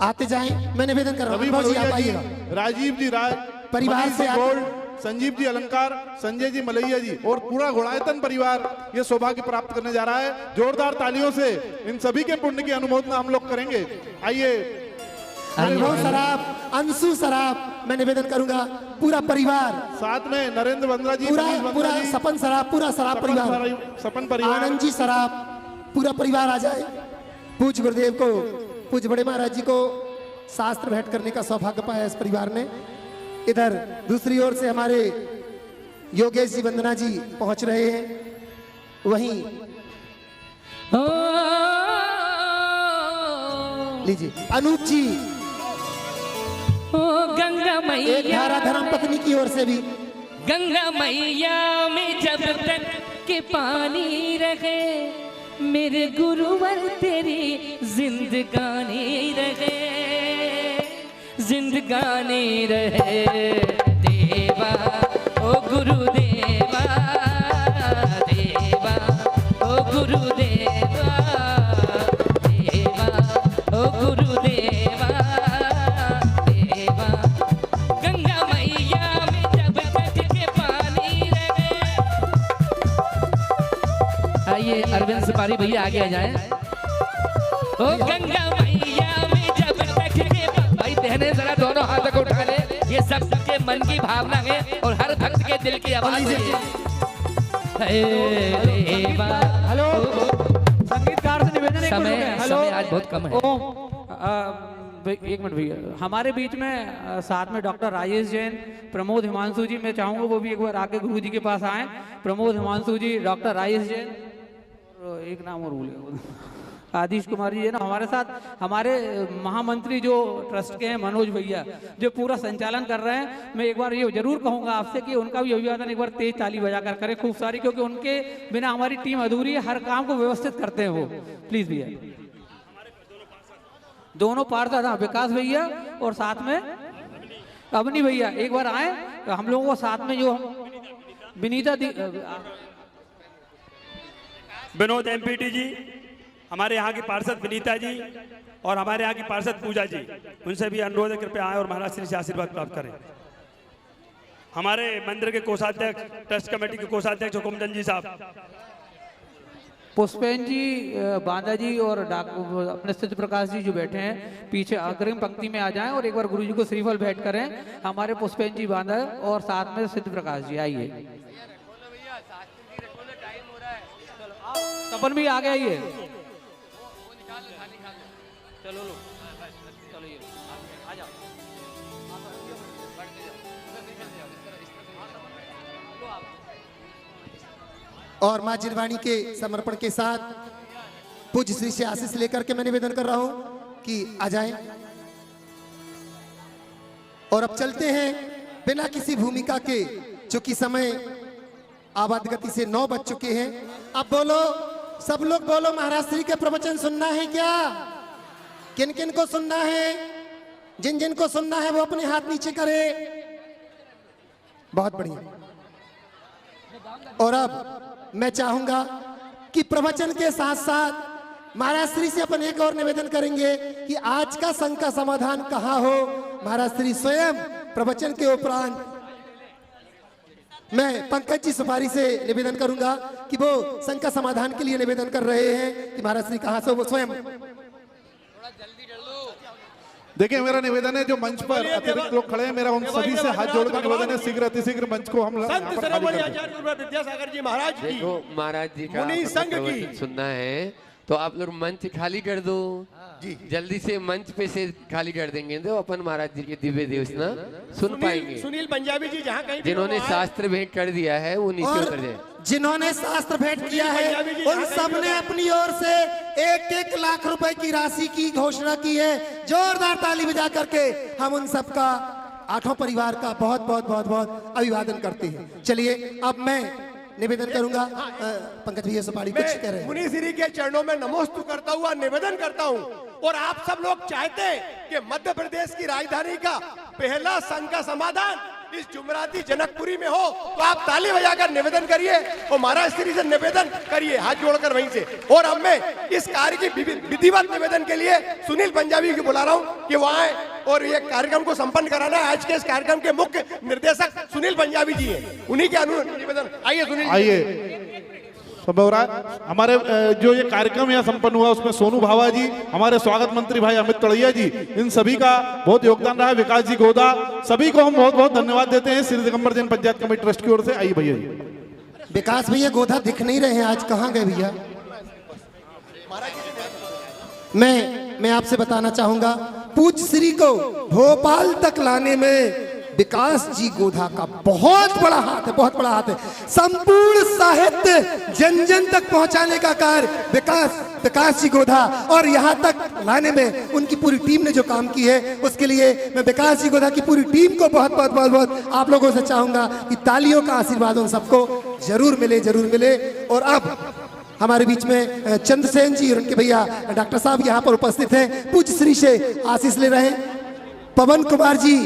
आते जाएं, मैं निवेदन कर रहा रवि हूं, भाजी मड़वैया आप जी, आइएगा। राजीव जी राय, परिवार मनीष से जी आते- गोल्ड, संजीव जी अलंकार, संजय जी मलैया जी और पूरा घोड़ायतन परिवार ये सौभाग्य प्राप्त करने जा रहा है। जोरदार तालियों से इन सभी के पुण्य की अनुमोदना हम लोग करेंगे। आइए। अनुभव सराफ, अंशु सराफ, मैं निवेदन करूंगा पूरा परिवार, साथ में नरेंद्र बंद्रा जी, पूरा मनीष बंद्रा पूरा जी, सपन सराफ, पूरा सराफ परिवार, सपन परिवार, आनंद जी सराफ, पूरा परिवार आ जाए। पूज्य गुरुदेव को, पूज्य बड़े महाराज जी को शास्त्र भेंट करने का सौभाग्य पाया इस परिवार ने। इधर दूसरी ओर से हमारे योगेश जी, वंदना जी पहुंच रहे हैं। वहीं लीजिए अनूप जी, ओ गंगा एक मैया, धारा धर्म पत्नी की ओर से भी। गंगा मैया में जब तक के पानी रहे, मेरे गुरुवर तेरी जिंदगानी रहे, जिंदगानी रहे देवा, ओ गुरुदेवा देवा, ओ गुरुदेवा देवा, ओ गुरुदेवा देवा। गंगा मैया में जब तक के पानी रहे। आइए अरविंद सुपारी भैया आगे आ जाएं। ओ गंगा मैया में जब तक के भाई बहने जरा दोनों हाथों को उठा ले, ये सब के मन की भावना है और हर भक्त के दिल की आवाज है। हे देवा। हेलो, संगीतकार से निवेदन, एक मिनट रुके। हेलो, समय आज बहुत कम है। एक मिनट भैया, हमारे बीच में साथ में डॉक्टर राजेश जैन, प्रमोद हिमांशु जी, मैं चाहूंगा वो भी एक बार आके गुरु जी के पास आए। प्रमोद हिमांशु जी, डॉक्टर राजेश जैन, और एक नाम और भूल गया, आदिश कुमार जी है ना हमारे साथ। हमारे महामंत्री जो ट्रस्ट के हैं मनोज भैया, जो पूरा संचालन कर रहे हैं। मैं एक बार ये जरूर कहूंगा आपसे कि उनका भी अभिवादन एक बार तेज ताली बजाकर करें खूब सारी, क्योंकि उनके बिना हमारी टीम अधूरी है। हर काम को व्यवस्थित करते हैं वो। प्लीज भैया, दोनों पार्षद, हाँ, विकास भैया और साथ में अवनी भैया एक बार आए हम लोगों को साथ में, जो विनीता विनोद एमपीटी जी, हमारे यहाँ की पार्षद विनीता जी और हमारे यहाँ की पार्षद पूजा जी, उनसे भी अनुरोध है कृपया आए और महाराज श्री से आशीर्वाद प्राप्त करें। हमारे मंदिर के कोषाध्यक्ष, ट्रस्ट कमेटी के कोषाध्यक्ष हुकुमचंद जी साहब, पुष्पेन जी, बांदा जी और अपने सिद्ध प्रकाश जी जो बैठे हैं पीछे अग्रिम पंक्ति में आ जाएं और एक बार गुरु जी को श्रीफल भेंट करें। हमारे पुष्पेन जी, बांदा और साथ में सिद्ध प्रकाश जी आइए। तपन भी आ गए, आइए। चलो लो, चलो ये आ जाओ। और माँ जिनवाणी के समर्पण के साथ पूज्य श्री से आशीष लेकर के मैं निवेदन कर रहा हूं कि आ जाएं। और अब चलते हैं बिना किसी भूमिका के, चूंकि समय आबाद गति से 9 बज चुके हैं। अब बोलो, सब लोग बोलो, महाराज श्री के प्रवचन सुनना है क्या? किन किन को सुनना है? जिन जिन को सुनना है वो अपने हाथ नीचे करे। बहुत बढ़िया। और अब मैं चाहूंगा कि प्रवचन के साथ साथ महाराज श्री से अपन एक और निवेदन करेंगे कि आज का संघ का समाधान कहाँ हो। महाराज श्री स्वयं प्रवचन के उपरांत मैं पंकज जी सुपारी से निवेदन करूंगा कि वो संघ का समाधान के लिए निवेदन कर रहे हैं कि महाराज श्री कहाँ से, वो स्वयं। देखिए, मेरा निवेदन है, जो मंच पर अतिरिक्त लोग खड़े हैं, मेरा उन सभी से हाथ जोड़कर निवेदन है, शीघ्र अतिशीघ्र मंच को हम संत शिरोमणि आचार्य गुरुवर विद्यासागर जी महाराज की, देखो महाराज जी का मुनि संघ की प्रवचन सुनना है तो आप लोग मंच खाली कर दो जी, जल्दी से मंच पे से खाली कर देंगे तो अपन महाराज जी के दिव्य देवस्ना सुन पाएंगे। सुनील पंजाबी जी जहाँ कहीं जिन्होंने शास्त्र भेंट कर दिया है वो नीचे उतर जाए। जिन्होंने शास्त्र भेंट किया है उन सब ने अपनी ओर से 1-1 लाख रुपए की राशि की घोषणा की है। जोरदार ताली बजा करके हम उन सबका, 8 परिवार का बहुत बहुत बहुत बहुत अभिवादन करते हैं। चलिए अब मैं निवेदन करूंगा, पंकज भैया सुपारी कुछ कह रहे हैं। मुनि श्री के चरणों में नमोस्तु करता हुआ निवेदन करता हूँ, और आप सब लोग चाहते हैं कि मध्य प्रदेश की राजधानी का पहला संघ का समाधान इस जुमराती जनकपुरी में हो, तो आप ताली बजाकर निवेदन करिए और महाराज श्री से निवेदन करिए हाथ जोड़कर वहीं से। और अब मैं इस कार्य की विधिवत निवेदन के लिए सुनील पंजाबी को बुला रहा हूँ कि वो आए और ये कार्यक्रम को संपन्न कराना है। आज के इस कार्यक्रम के मुख्य निर्देशक सुनील पंजाबी जी हैं, उन्हीं के निवेदन। आइए सुनील, आइए। सब हो रहा है हमारे जो ये कार्यक्रम यहाँ संपन्न हुआ उसमें सोनू भावा जी, हमारे स्वागत मंत्री भाई अमित तड़ैया जी, इन सभी का बहुत योगदान रहा है। विकास जी गोदा, सभी को हम बहुत बहुत धन्यवाद देते हैं श्री दिगंबर जैन पंचायत कमेटी ट्रस्ट की ओर से। आइए भैया जी। विकास भैया गोदा दिख नहीं रहे हैं आज, कहाँ गए भैया? मैं आपसे बताना चाहूंगा, पूज्य श्री को भोपाल तक लाने में विकास जी गोधा का बहुत बड़ा हाथ है, बहुत बड़ा हाथ है। संपूर्ण साहित्य जन जन तक पहुंचाने का कार्य विकास जी गोधा, और यहाँ तक लाने में उनकी पूरी टीम ने जो काम की है उसके लिए मैं विकास जी गोधा की पूरी टीम को बहुत बहुत बहुत बहुत आप लोगों से चाहूंगा कि तालियों का आशीर्वाद उन सबको जरूर मिले, जरूर मिले। और अब हमारे बीच में चंद्रसेन जी और उनके भैया डॉक्टर साहब यहाँ पर उपस्थित हैं, पूज्य श्री से आशीष ले रहे हैं। पवन कुमार जी,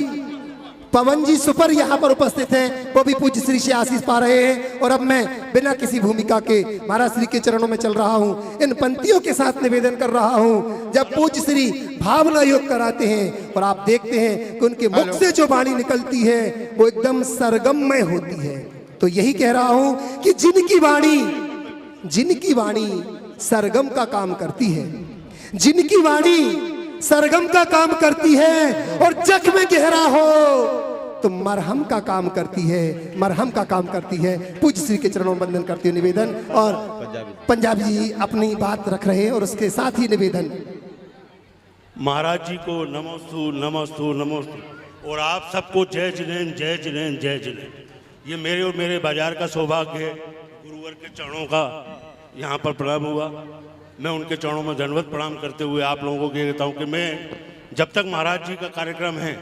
पवन जी सुपर यहाँ पर उपस्थित हैं, वो भी पूज्य श्री से आशीष पा रहे हैं। और अब मैं बिना किसी भूमिका के महाराज श्री के चरणों में चल रहा हूँ, इन पंक्तियों के साथ निवेदन कर रहा हूँ। जब पूज्य श्री भावना योग कराते हैं और आप देखते हैं कि उनके मुख से जो वाणी निकलती है वो एकदम सरगममय होती है, तो यही कह रहा हूँ कि जिनकी वाणी सरगम का काम करती है, जिनकी वाणी सरगम का काम करती है और जख्म में गहरा हो तो मरहम का काम करती है, मरहम का काम करती है। पूज्य श्री के चरणों में वंदन करती हूँ, निवेदन। और पंजाबी जी अपनी बात रख रहे हैं और उसके साथ ही निवेदन। महाराज जी को नमोस्तु नमोस्तु नमोस्तु, और आप सबको जय जिनेन जय जिनेन जय जिनेन। ये मेरे और मेरे बाजार का सौभाग्य है, गुरुवर के चरणों का यहाँ पर प्रणाम हुआ। मैं उनके चरणों में दंडवत प्रणाम करते हुए आप लोगों को ये कहता हूँ कि मैं जब तक महाराज जी का कार्यक्रम है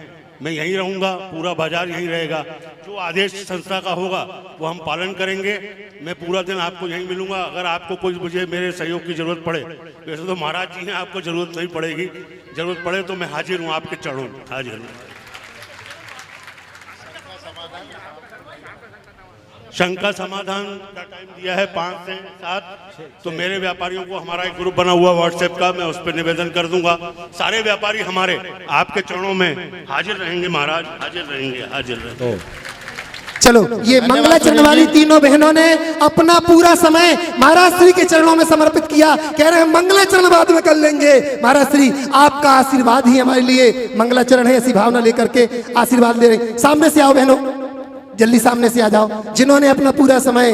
मैं यहीं रहूँगा, पूरा बाजार यहीं रहेगा। जो आदेश संस्था का होगा वो हम पालन करेंगे। मैं पूरा दिन आपको यहीं मिलूंगा। अगर आपको कोई मुझे मेरे सहयोग की जरूरत पड़े, वैसे तो महाराज जी हैं, आपको जरूरत नहीं पड़ेगी, जरूरत पड़े तो मैं हाजिर हूँ आपके चरणों में, हाजिर हूँ। शंका का समाधान का टाइम दिया है 5 से 7, तो मेरे व्यापारियों को हमारा एक ग्रुप बना हुआ व्हाट्सएप का, मैं उस पर निवेदन कर दूंगा। सारे व्यापारी हमारे आपके चरणों में हाजिर रहेंगे महाराज, हाजिर रहेंगे, हाजिर रहेंगे। चलो, ये मंगलाचरण वाली तीनों बहनों ने अपना पूरा समय महाराज श्री के चरणों में समर्पित किया। कह रहे हैं मंगलाचरण बाद में कर लेंगे। महाराज श्री आपका आशीर्वाद ही हमारे लिए मंगलाचरण है, ऐसी भावना लेकर के आशीर्वाद ले रहे। सामने से आओ बहनों, जल्दी सामने से आ जाओ, जिन्होंने अपना पूरा समय।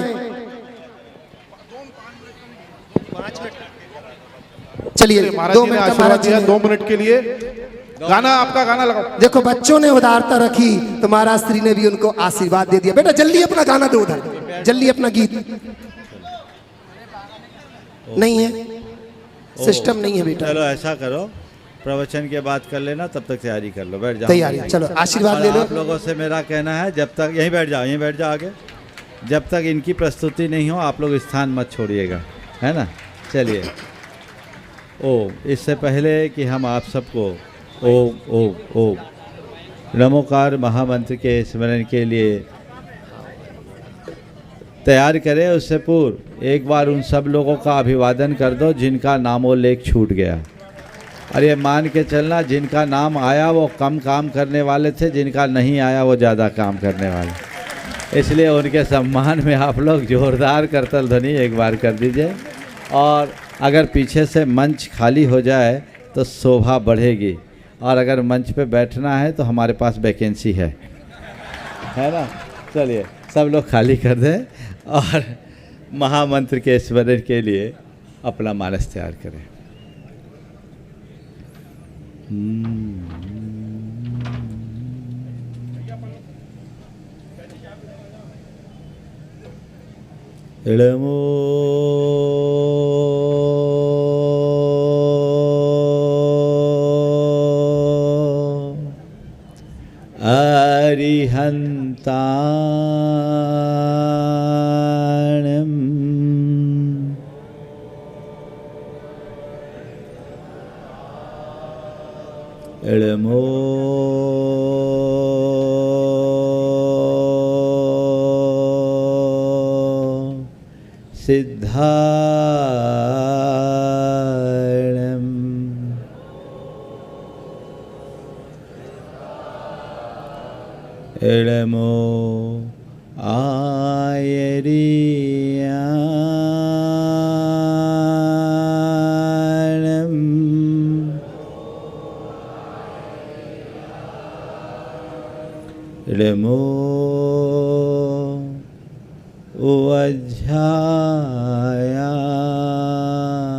चलिए 2 मिनट का महाराज जी 2 मिनट के लिए गाना, आपका गाना लगाओ। देखो बच्चों ने उदारता रखी तो महाराज श्री ने भी उनको आशीर्वाद दे दिया। बेटा जल्दी अपना गाना दो उधर, जल्दी अपना गीत। नहीं है, सिस्टम नहीं है बेटा। चलो ऐसा करो, प्रवचन के बाद कर लेना, तब तक तैयारी कर लो, बैठ जाओ। तैयारी, चलो आशीर्वाद और ले लो। आप लोगों से मेरा कहना है, जब तक यहीं बैठ जाओ, यहीं बैठ जाओ आगे, जब तक इनकी प्रस्तुति नहीं हो आप लोग स्थान मत छोड़िएगा, है ना। चलिए। इससे पहले कि हम आप सबको ओम नमोकार महामंत्र के स्मरण के लिए तैयार करें, उससे पूर्व एक बार उन सब लोगों का अभिवादन कर दो जिनका नामोल्लेख छूट गया। और ये मान के चलना, जिनका नाम आया वो कम काम करने वाले थे, जिनका नहीं आया वो ज़्यादा काम करने वाले, इसलिए उनके सम्मान में आप लोग जोरदार करतल ध्वनि एक बार कर दीजिए। और अगर पीछे से मंच खाली हो जाए तो शोभा बढ़ेगी, और अगर मंच पे बैठना है तो हमारे पास वैकेंसी है ना। चलिए सब लोग खाली कर दें और महामंत्र के स्मरण के लिए अपना मानस तैयार करें। इळमो अरिहन्ताणम् इळमो सिद्धाणम् इळमो आयरियाणम् इळमो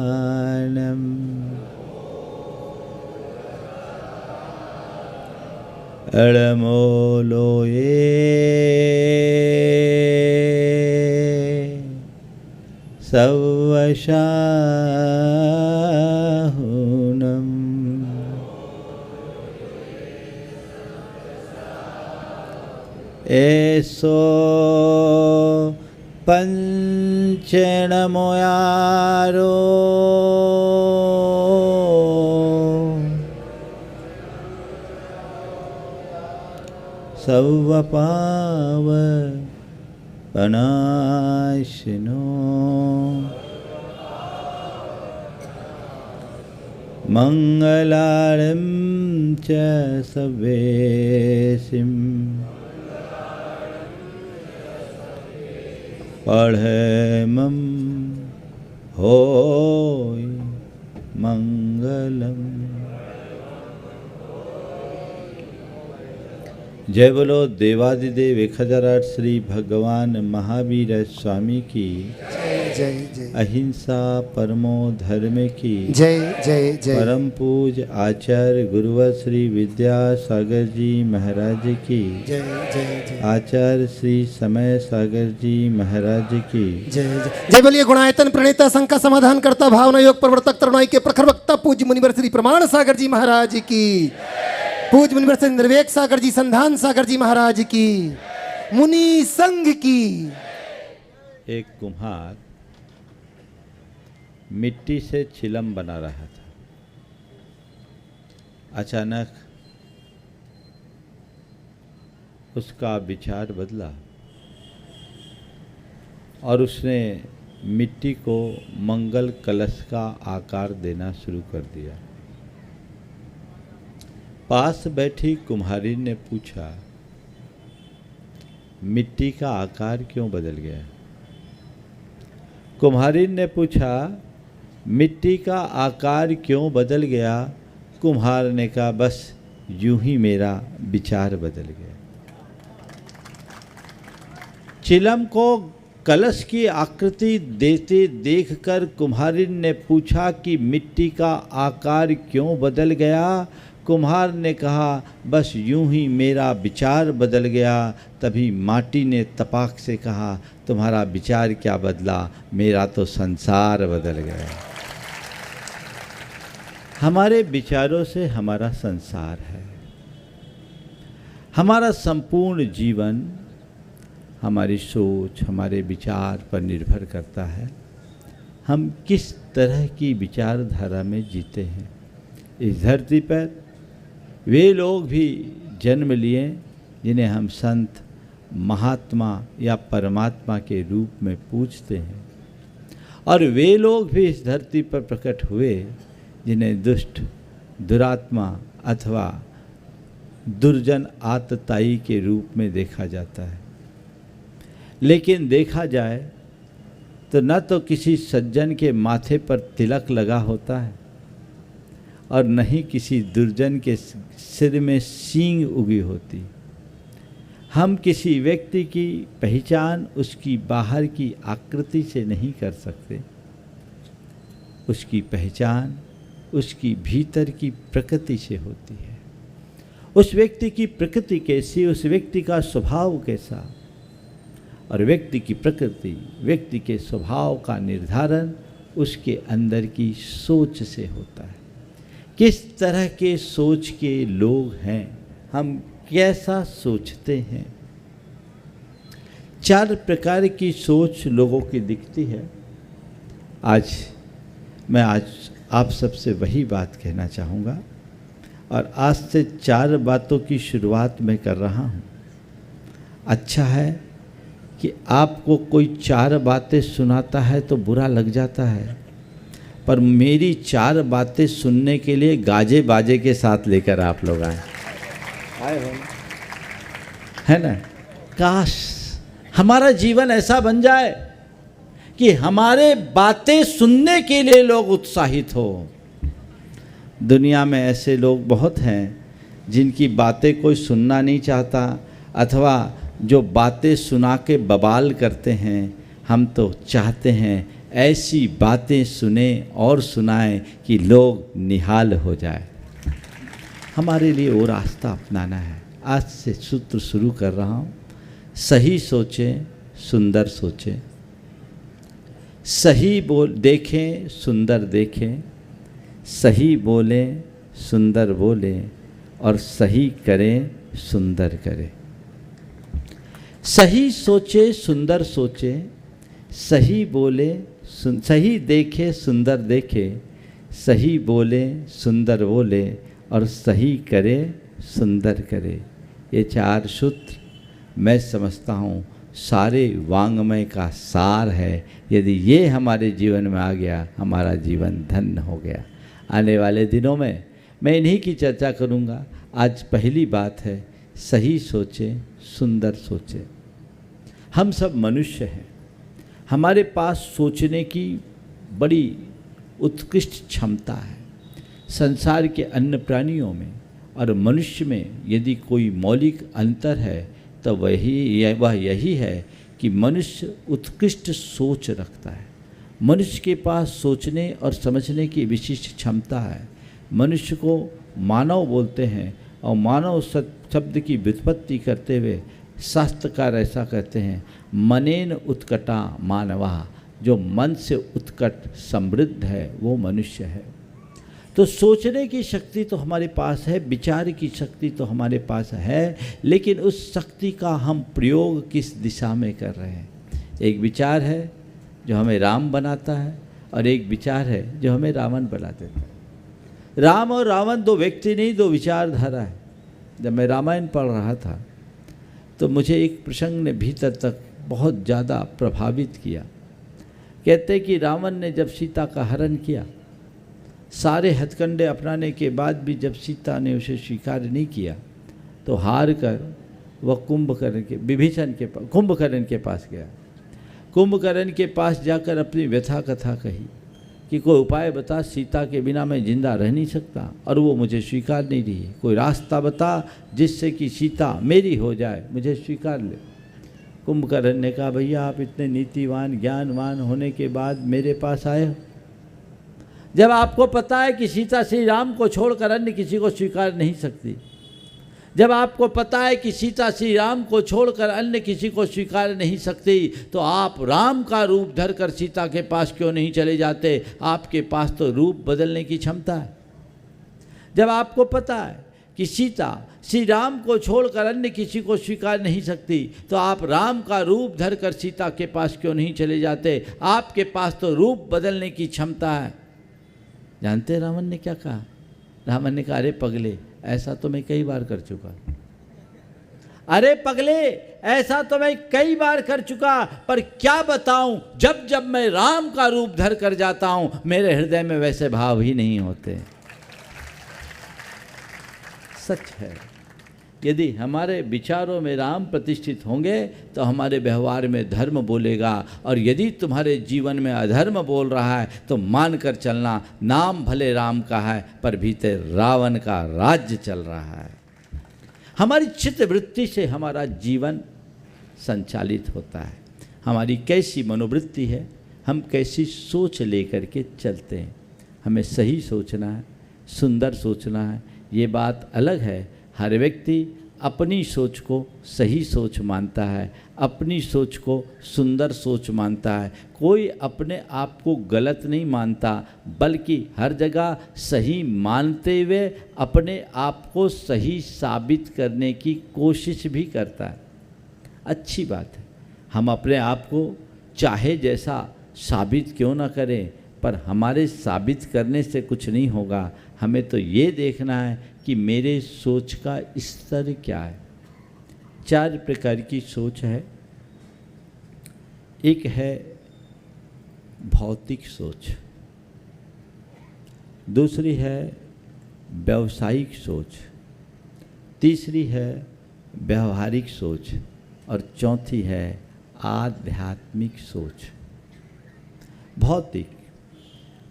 वज्झायाणम् इळमो लोये सवशाहुनम् एसो पंचनमोयारो सवपाव पनाशिनो मंगलारं च सवेसिम् पढ़मं होय मंगलम। जय बोलो देवादिदेव 1008 श्री भगवान महावीर स्वामी की जय जय। अहिंसा परमो धर्म की जय जय जय। परम पूज आचार्य गुरुवर श्री विद्यासागर जी महाराज की जय जय जय। आचार्य श्री समय सागर जी महाराज की जय जय। जय बोलिए गुणायतन प्रणेता शंका समाधान करता भावना योग प्रवर्तक तरुणाई के प्रखर वक्ता पूज्य मुनिवर श्री प्रमाण सागर जी महाराज की, पूज्य मुनिवर श्री निर्वेक सागर जी संधान सागर जी महाराज की, मुनि संघ की। एक कुम्हार मिट्टी से चिलम बना रहा था। अचानक उसका विचार बदला और उसने मिट्टी को मंगल कलश का आकार देना शुरू कर दिया। पास बैठी कुम्हारी ने पूछा, मिट्टी का आकार क्यों बदल गया? कुम्हारी ने पूछा, मिट्टी का आकार क्यों बदल गया? कुम्हार ने कहा, बस यूं ही मेरा विचार बदल गया। चिलम को कलश की आकृति देते देखकर कुम्हारी ने पूछा कि मिट्टी का आकार क्यों बदल गया? कुम्हार ने कहा, बस यूं ही मेरा विचार बदल गया। तभी माटी ने तपाक से कहा, तुम्हारा विचार क्या बदला, मेरा तो संसार बदल गया। हमारे विचारों से हमारा संसार है। हमारा संपूर्ण जीवन हमारी सोच, हमारे विचार पर निर्भर करता है। हम किस तरह की विचारधारा में जीते हैं। इस धरती पर वे लोग भी जन्म लिए जिन्हें हम संत, महात्मा या परमात्मा के रूप में पूजते हैं, और वे लोग भी इस धरती पर प्रकट हुए जिन्हें दुष्ट, दुरात्मा अथवा दुर्जन आतताई के रूप में देखा जाता है। लेकिन देखा जाए तो न तो किसी सज्जन के माथे पर तिलक लगा होता है और न ही किसी दुर्जन के सिर में सींग उगी होती। हम किसी व्यक्ति की पहचान उसकी बाहर की आकृति से नहीं कर सकते। उसकी पहचान उसकी भीतर की प्रकृति से होती है। उस व्यक्ति की प्रकृति कैसी, उस व्यक्ति का स्वभाव कैसा, और व्यक्ति की प्रकृति, व्यक्ति के स्वभाव का निर्धारण उसके अंदर की सोच से होता है। किस तरह के सोच के लोग हैं, हम कैसा सोचते हैं। 4 प्रकार की सोच लोगों की दिखती है। मैं आज आप सबसे वही बात कहना चाहूँगा, और आज से 4 बातों की शुरुआत मैं कर रहा हूँ। अच्छा है कि आपको कोई 4 बातें सुनाता है तो बुरा लग जाता है, पर मेरी 4 बातें सुनने के लिए गाजे बाजे के साथ लेकर आप लोग आए हो, है ना। काश हमारा जीवन ऐसा बन जाए कि हमारे बातें सुनने के लिए लोग उत्साहित हो। दुनिया में ऐसे लोग बहुत हैं जिनकी बातें कोई सुनना नहीं चाहता, अथवा जो बातें सुना के बवाल करते हैं। हम तो चाहते हैं ऐसी बातें सुने और सुनाएं कि लोग निहाल हो जाए। हमारे लिए वो रास्ता अपनाना है। आज से सूत्र शुरू कर रहा हूँ। सही सोचें, सुंदर सोचें। सही देखें, सुंदर देखें। सही बोलें, सुंदर बोलें, और सही करें, सुंदर करें। सही सोचे, सुंदर सोचे, सही बोले, सही देखे, सुंदर देखे, सही बोले, सुंदर बोले, और सही करे, सुंदर करे। ये 4 सूत्र मैं समझता हूँ सारे वांग्मय का सार है। यदि ये हमारे जीवन में आ गया, हमारा जीवन धन्य हो गया। आने वाले दिनों में मैं इन्हीं की चर्चा करूँगा। आज पहली बात है, सही सोचे, सुंदर सोचे। हम सब मनुष्य हैं। हमारे पास सोचने की बड़ी उत्कृष्ट क्षमता है। संसार के अन्य प्राणियों में और मनुष्य में यदि कोई मौलिक अंतर है तो वह यही है कि मनुष्य उत्कृष्ट सोच रखता है। मनुष्य के पास सोचने और समझने की विशिष्ट क्षमता है। मनुष्य को मानव बोलते हैं, और मानव शब्द की व्युत्पत्ति करते हुए शास्त्रकार ऐसा कहते हैं, मनेन उत्कटा मानवा। जो मन से उत्कट समृद्ध है वो मनुष्य है। तो सोचने की शक्ति तो हमारे पास है, विचार की शक्ति तो हमारे पास है, लेकिन उस शक्ति का हम प्रयोग किस दिशा में कर रहे हैं। एक विचार है जो हमें राम बनाता है, और एक विचार है जो हमें रावण बना देता है। राम और रावण 2 व्यक्ति नहीं, 2 विचारधारा है। जब मैं रामायण पढ़ रहा था तो मुझे एक प्रसंग ने भीतर तक बहुत ज़्यादा प्रभावित किया। कहते कि रावण ने जब सीता का हरण किया, सारे हथकंडे अपनाने के बाद भी जब सीता ने उसे स्वीकार नहीं किया, तो हार कर वह कुंभकर्ण के पास गया। कुंभकर्ण के पास जाकर अपनी व्यथा कथा कही कि कोई उपाय बता, सीता के बिना मैं जिंदा रह नहीं सकता और वो मुझे स्वीकार नहीं रही। कोई रास्ता बता जिससे कि सीता मेरी हो जाए, मुझे स्वीकार ले। कुंभकर्ण ने कहा, भैया आप इतने नीतिवान ज्ञानवान होने के बाद मेरे पास आए हो, जब आपको पता है कि सीता श्री राम को छोड़कर अन्य किसी को स्वीकार नहीं सकती, जब आपको पता है कि सीता श्री राम को छोड़कर अन्य किसी को स्वीकार नहीं सकती, तो आप राम का रूप धरकर सीता के पास क्यों नहीं चले जाते? आपके पास तो रूप बदलने की क्षमता है। जब आपको पता है कि सीता श्री राम को छोड़कर अन्य किसी को स्वीकार नहीं सकती, तो आप राम का रूप धरकर सीता के पास क्यों नहीं चले जाते? आपके पास तो रूप बदलने की क्षमता है। जानते हैं रावण ने क्या कहा? रावण ने कहा, अरे पगले, ऐसा तो मैं कई बार कर चुका। अरे पगले, ऐसा तो मैं कई बार कर चुका, पर क्या बताऊं, जब जब मैं राम का रूप धर कर जाता हूं, मेरे हृदय में वैसे भाव ही नहीं होते। सच है, यदि हमारे विचारों में राम प्रतिष्ठित होंगे तो हमारे व्यवहार में धर्म बोलेगा, और यदि तुम्हारे जीवन में अधर्म बोल रहा है तो मानकर चलना, नाम भले राम का है पर भीतर रावण का राज्य चल रहा है। हमारी चित्त वृत्ति से हमारा जीवन संचालित होता है। हमारी कैसी मनोवृत्ति है, हम कैसी सोच लेकर के चलते हैं। हमें सही सोचना है, सुंदर सोचना है। ये बात अलग है, हर व्यक्ति अपनी सोच को सही सोच मानता है, अपनी सोच को सुंदर सोच मानता है। कोई अपने आप को गलत नहीं मानता, बल्कि हर जगह सही मानते हुए अपने आप को सही साबित करने की कोशिश भी करता है। अच्छी बात है, हम अपने आप को चाहे जैसा साबित क्यों ना करें, पर हमारे साबित करने से कुछ नहीं होगा। हमें तो ये देखना है कि मेरे सोच का स्तर क्या है। 4 प्रकार की सोच है। एक है भौतिक सोच, दूसरी है व्यावसायिक सोच, तीसरी है व्यवहारिक सोच, और चौथी है आध्यात्मिक सोच। भौतिक,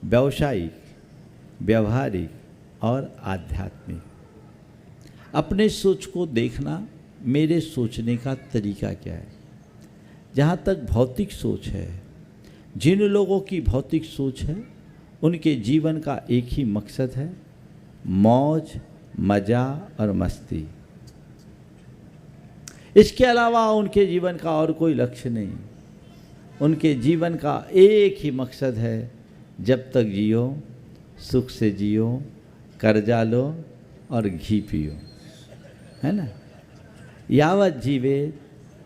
व्यावसायिक, व्यवहारिक और आध्यात्मिक। अपने सोच को देखना, मेरे सोचने का तरीका क्या है। जहाँ तक भौतिक सोच है, जिन लोगों की भौतिक सोच है उनके जीवन का एक ही मकसद है, मौज, मज़ा और मस्ती। इसके अलावा उनके जीवन का और कोई लक्ष्य नहीं। उनके जीवन का एक ही मकसद है, जब तक जियो सुख से जियो, कर्जा लो और घी पियो, है ना। यावत जीवे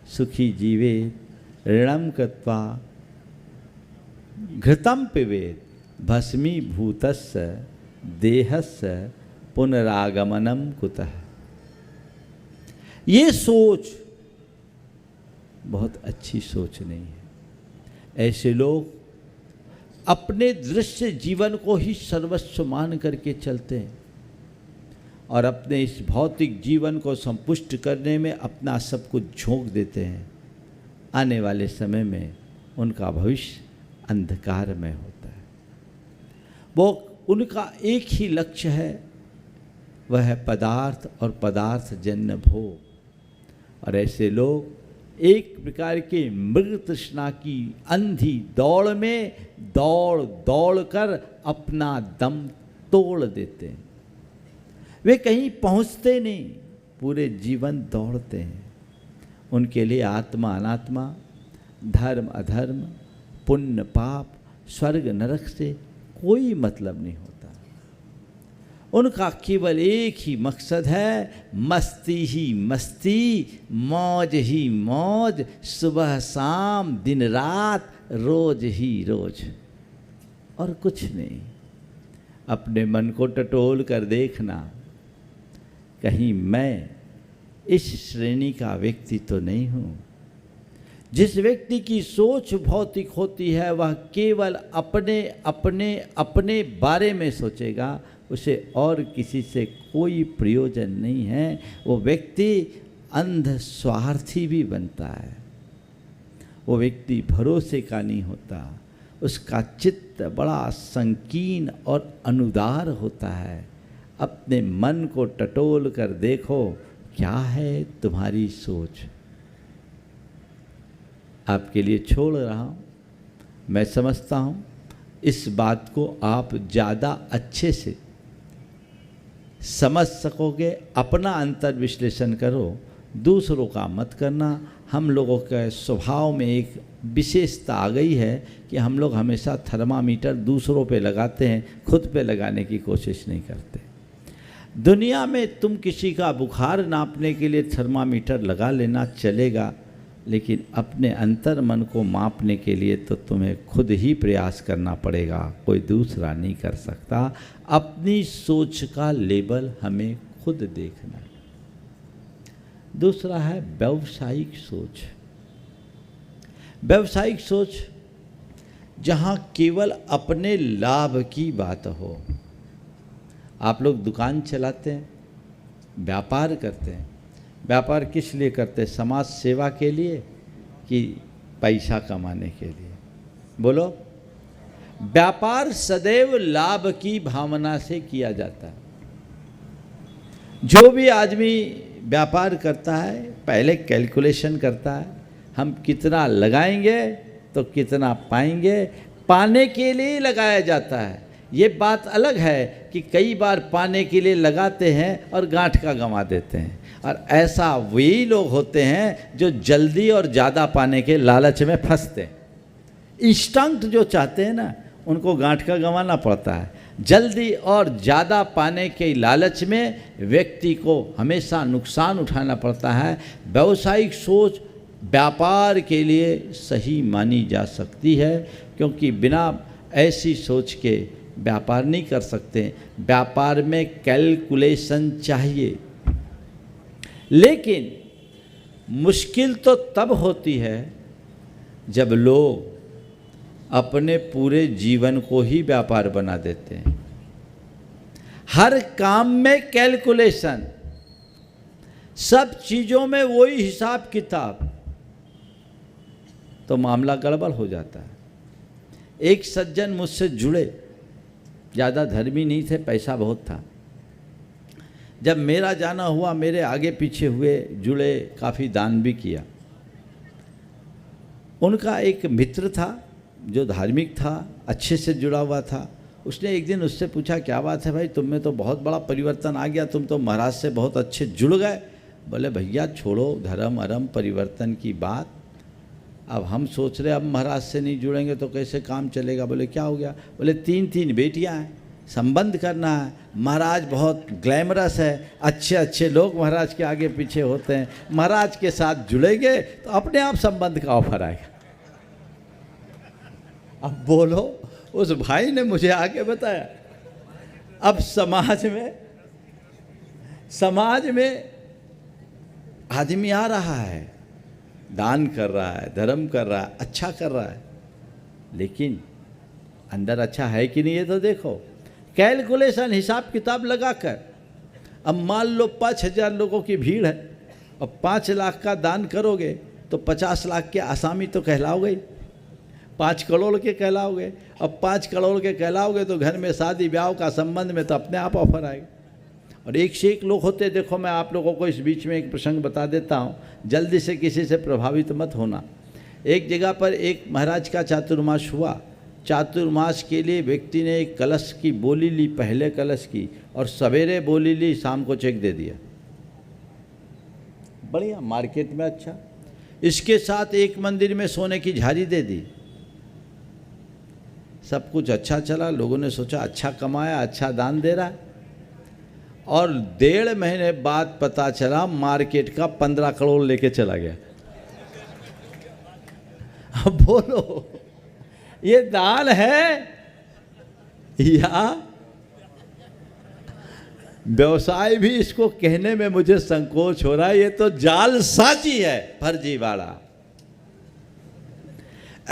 सुखी जीवे, ऋणम कृत्वा घृतम पिबेत, भस्मीभूतस्य देहस्य पुनरागमनम कुतः। ये सोच बहुत अच्छी सोच नहीं है। ऐसे लोग अपने दृश्य जीवन को ही सर्वस्व मान करके चलते हैं और अपने इस भौतिक जीवन को संपुष्ट करने में अपना सब कुछ झोंक देते हैं। आने वाले समय में उनका भविष्य अंधकार में होता है। वो उनका एक ही लक्ष्य है, वह है पदार्थ और पदार्थ जन्य भोग। और ऐसे लोग एक प्रकार के मृग तृष्णा की अंधी दौड़ में दौड़ दौड़ कर अपना दम तोड़ देते हैं। वे कहीं पहुंचते नहीं, पूरे जीवन दौड़ते हैं। उनके लिए आत्मा अनात्मा, धर्म अधर्म, पुण्य पाप, स्वर्ग नरक से कोई मतलब नहीं होता। उनका केवल एक ही मकसद है, मस्ती ही मस्ती, मौज ही मौज, सुबह शाम दिन रात, रोज ही रोज, और कुछ नहीं। अपने मन को टटोल कर देखना, कहीं मैं इस श्रेणी का व्यक्ति तो नहीं हूँ। जिस व्यक्ति की सोच भौतिक होती है वह केवल अपने अपने अपने बारे में सोचेगा, उसे और किसी से कोई प्रयोजन नहीं है। वो व्यक्ति अंध स्वार्थी भी बनता है। वो व्यक्ति भरोसे का नहीं होता। उसका चित्त बड़ा संकीर्ण और अनुदार होता है। अपने मन को टटोल कर देखो, क्या है तुम्हारी सोच। आपके लिए छोड़ रहा हूँ। मैं समझता हूँ इस बात को आप ज़्यादा अच्छे से समझ सकोगे। अपना अंतर विश्लेषण करो, दूसरों का मत करना। हम लोगों के स्वभाव में एक विशेषता आ गई है कि हम लोग हमेशा थर्मामीटर दूसरों पे लगाते हैं, खुद पे लगाने की कोशिश नहीं करते। दुनिया में तुम किसी का बुखार नापने के लिए थर्मामीटर लगा लेना चलेगा, लेकिन अपने अंतर मन को मापने के लिए तो तुम्हें खुद ही प्रयास करना पड़ेगा, कोई दूसरा नहीं कर सकता। अपनी सोच का लेबल हमें खुद देखना है। दूसरा है व्यावसायिक सोच। व्यावसायिक सोच जहाँ केवल अपने लाभ की बात हो। आप लोग दुकान चलाते हैं, व्यापार करते हैं, व्यापार किस लिए करते हैं? समाज सेवा के लिए कि पैसा कमाने के लिए? बोलो। व्यापार सदैव लाभ की भावना से किया जाता है। जो भी आदमी व्यापार करता है पहले कैलकुलेशन करता है, हम कितना लगाएंगे तो कितना पाएंगे, पाने के लिए लगाया जाता है। ये बात अलग है कि कई बार पाने के लिए लगाते हैं और गांठ का गंवा देते हैं, और ऐसा वही लोग होते हैं जो जल्दी और ज़्यादा पाने के लालच में फंसते हैं। इंस्टंक्ट जो चाहते हैं ना, उनको गांठ का गंवाना पड़ता है। जल्दी और ज़्यादा पाने के लालच में व्यक्ति को हमेशा नुकसान उठाना पड़ता है। व्यावसायिक सोच व्यापार के लिए सही मानी जा सकती है, क्योंकि बिना ऐसी सोच के व्यापार नहीं कर सकते। व्यापार में कैलकुलेशन चाहिए, लेकिन मुश्किल तो तब होती है जब लोग अपने पूरे जीवन को ही व्यापार बना देते हैं। हर काम में कैलकुलेशन, सब चीज़ों में वही हिसाब किताब, तो मामला गड़बड़ हो जाता है। एक सज्जन मुझसे जुड़े, ज़्यादा धर्मी नहीं थे, पैसा बहुत था। जब मेरा जाना हुआ, मेरे आगे पीछे हुए, जुड़े, काफ़ी दान भी किया। उनका एक मित्र था जो धार्मिक था, अच्छे से जुड़ा हुआ था। उसने एक दिन उससे पूछा, क्या बात है भाई, तुम में तो बहुत बड़ा परिवर्तन आ गया, तुम तो महाराज से बहुत अच्छे जुड़ गए। बोले भैया छोड़ो धर्म अरम परिवर्तन की बात, अब हम सोच रहे अब महाराज से नहीं जुड़ेंगे तो कैसे काम चलेगा। बोले क्या हो गया? बोले 3 बेटियां हैं, संबंध करना है। महाराज बहुत ग्लैमरस है, अच्छे अच्छे लोग महाराज के आगे पीछे होते हैं, महाराज के साथ जुड़ेंगे तो अपने आप संबंध का ऑफर आएगा। अब बोलो, उस भाई ने मुझे आगे बताया। अब समाज में आदमी आ रहा है, दान कर रहा है, धर्म कर रहा है, अच्छा कर रहा है, लेकिन अंदर अच्छा है कि नहीं ये तो देखो। कैलकुलेशन, हिसाब किताब लगाकर, अब मान लो 5000 लोगों की भीड़ है और 5 लाख का दान करोगे तो 50 लाख के आसामी तो कहलाओगे, 5 करोड़ के कहलाओगे। अब 5 करोड़ के कहलाओगे तो घर में शादी ब्याह का संबंध में तो अपने आप ऑफर आएगा। और एक से एक लोग होते। देखो मैं आप लोगों को इस बीच में एक प्रसंग बता देता हूँ, जल्दी से किसी से प्रभावित मत होना। एक जगह पर एक महाराज का चातुर्मास हुआ। चातुर्मास के लिए व्यक्ति ने एक कलश की बोली ली, पहले कलश की, और सवेरे बोली ली, शाम को चेक दे दिया। बढ़िया, मार्केट में अच्छा। इसके साथ एक मंदिर में सोने की झाड़ी दे दी। सब कुछ अच्छा चला, लोगों ने सोचा अच्छा कमाया, अच्छा दान दे रहा है। और 1.5 महीने बाद पता चला मार्केट का 15 करोड़ लेके चला गया। अब बोलो, ये दान है या व्यवसाय? भी इसको कहने में मुझे संकोच हो रहा है, ये तो जालसाजी है, फर्जीवाड़ा।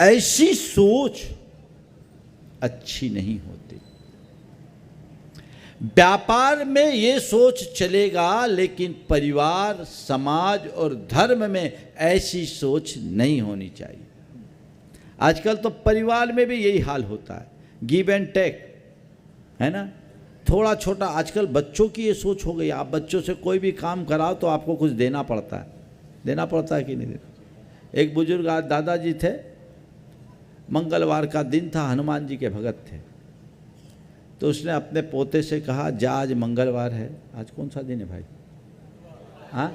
ऐसी सोच अच्छी नहीं होती। व्यापार में ये सोच चलेगा, लेकिन परिवार, समाज और धर्म में ऐसी सोच नहीं होनी चाहिए। आजकल तो परिवार में भी यही हाल होता है, गिव एंड टेक, है ना। थोड़ा छोटा, आजकल बच्चों की ये सोच हो गई, आप बच्चों से कोई भी काम कराओ तो आपको कुछ देना पड़ता है। देना पड़ता है कि नहीं देना? एक बुजुर्ग आज दादाजी थे, मंगलवार का दिन था, हनुमान जी के भगत थे, तो उसने अपने पोते से कहा, जा आज मंगलवार है। आज कौन सा दिन है भाई? हाँ,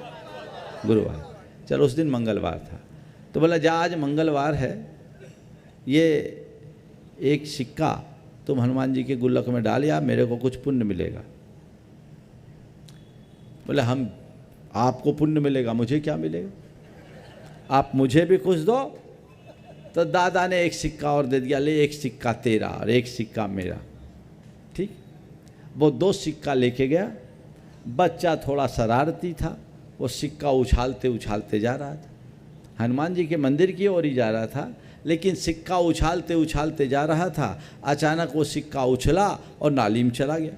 गुरुवार। चलो उस दिन मंगलवार था, तो बोला जा आज मंगलवार है, ये एक सिक्का तुम हनुमान जी के गुल्लक में डाल, या मेरे को कुछ पुण्य मिलेगा। बोले हम, आपको पुण्य मिलेगा, मुझे क्या मिलेगा, आप मुझे भी कुछ दो। तो दादा ने एक सिक्का और दे दिया, ले एक सिक्का तेरा और एक सिक्का मेरा। ठीक, वो 2 सिक्का लेके गया। बच्चा थोड़ा शरारती था, वो सिक्का उछालते उछालते जा रहा था, हनुमान जी के मंदिर की ओर ही जा रहा था, लेकिन सिक्का उछालते उछालते जा रहा था। अचानक वो सिक्का उछला और नाली में चला गया।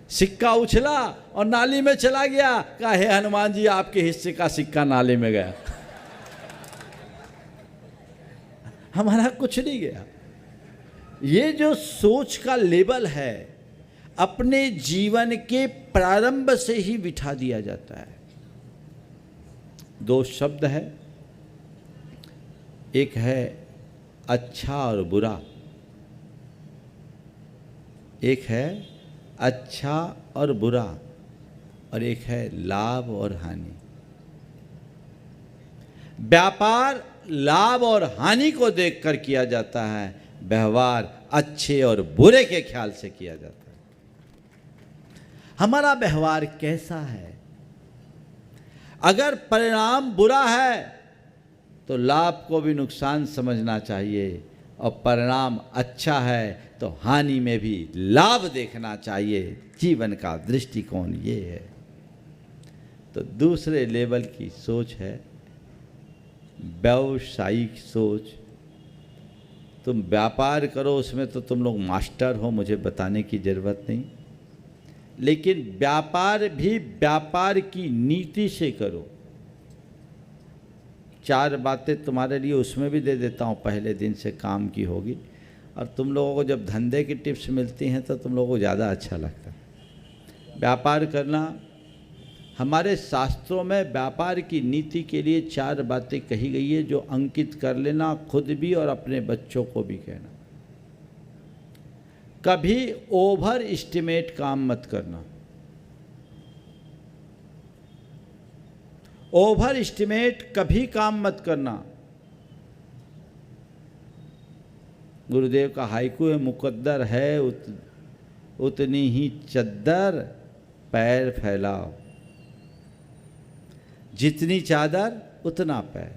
सिक्का उछला और नाली में चला गया। कहा, हे हनुमान जी, आपके हिस्से का सिक्का नाले में गया, हमारा कुछ नहीं गया। ये जो सोच का लेबल है, अपने जीवन के प्रारंभ से ही बिठा दिया जाता है। 2 शब्द है, एक है अच्छा और बुरा, एक है अच्छा और बुरा, और एक है लाभ और हानि। व्यापार लाभ और हानि को देखकर किया जाता है, व्यवहार अच्छे और बुरे के ख्याल से किया जाता है। हमारा व्यवहार कैसा है? अगर परिणाम बुरा है तो लाभ को भी नुकसान समझना चाहिए, और परिणाम अच्छा है तो हानि में भी लाभ देखना चाहिए। जीवन का दृष्टिकोण ये है। तो दूसरे लेवल की सोच है व्यावसायिक सोच। तुम व्यापार करो, उसमें तो तुम लोग मास्टर हो, मुझे बताने की ज़रूरत नहीं, लेकिन व्यापार भी व्यापार की नीति से करो। 4 बातें तुम्हारे लिए उसमें भी दे देता हूँ, पहले दिन से काम की होगी, और तुम लोगों को जब धंधे की टिप्स मिलती हैं तो तुम लोगों को ज़्यादा अच्छा लगता है। व्यापार करना, हमारे शास्त्रों में व्यापार की नीति के लिए 4 बातें कही गई है, जो अंकित कर लेना, खुद भी और अपने बच्चों को भी कहना। कभी ओवर एस्टिमेट काम मत करना। ओवर एस्टिमेट कभी काम मत करना। गुरुदेव का हाइकू है, मुकद्दर है उतनी ही चद्दर पैर फैलाओ, जितनी चादर उतना पैर।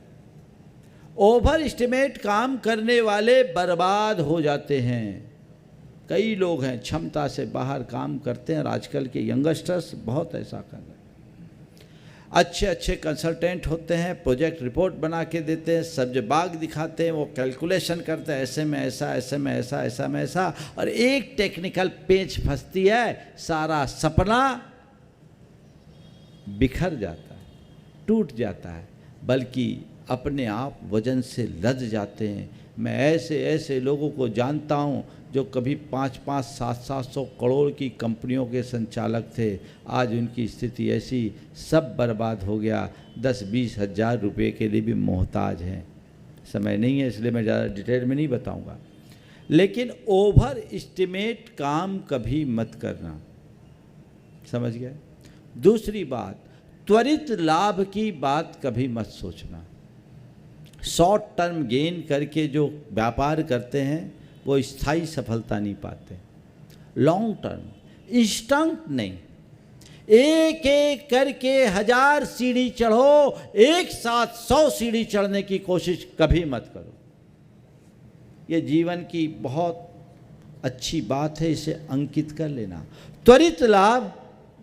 ओवर एस्टिमेट काम करने वाले बर्बाद हो जाते हैं। कई लोग हैं क्षमता से बाहर काम करते हैं, और आजकल के यंगस्टर्स बहुत ऐसा कर रहे हैं। अच्छे अच्छे कंसल्टेंट होते हैं, प्रोजेक्ट रिपोर्ट बना के देते हैं, सब्ज बाग दिखाते हैं, वो कैलकुलेशन करते हैं, ऐसे में ऐसा, ऐसे में ऐसा, ऐसा में ऐसा, और एक टेक्निकल पेंच फंसती है, सारा सपना बिखर जाता है, टूट जाता है, बल्कि अपने आप वजन से लद जाते हैं। मैं ऐसे ऐसे लोगों को जानता हूँ जो कभी 5-5, 700 करोड़ की कंपनियों के संचालक थे, आज उनकी स्थिति ऐसी, सब बर्बाद हो गया, 10-20 हज़ार रुपये के लिए भी मोहताज हैं। समय नहीं है इसलिए मैं ज़्यादा डिटेल में नहीं बताऊंगा, लेकिन ओवर एस्टिमेट काम कभी मत करना, समझ गए। दूसरी बात, त्वरित लाभ की बात कभी मत सोचना। शॉर्ट टर्म गेन करके जो व्यापार करते हैं वो स्थायी सफलता नहीं पाते। लॉन्ग टर्म इंस्टेंट नहीं, एक एक करके 1000 सीढ़ी चढ़ो, एक साथ 100 सीढ़ी चढ़ने की कोशिश कभी मत करो। ये जीवन की बहुत अच्छी बात है, इसे अंकित कर लेना। त्वरित लाभ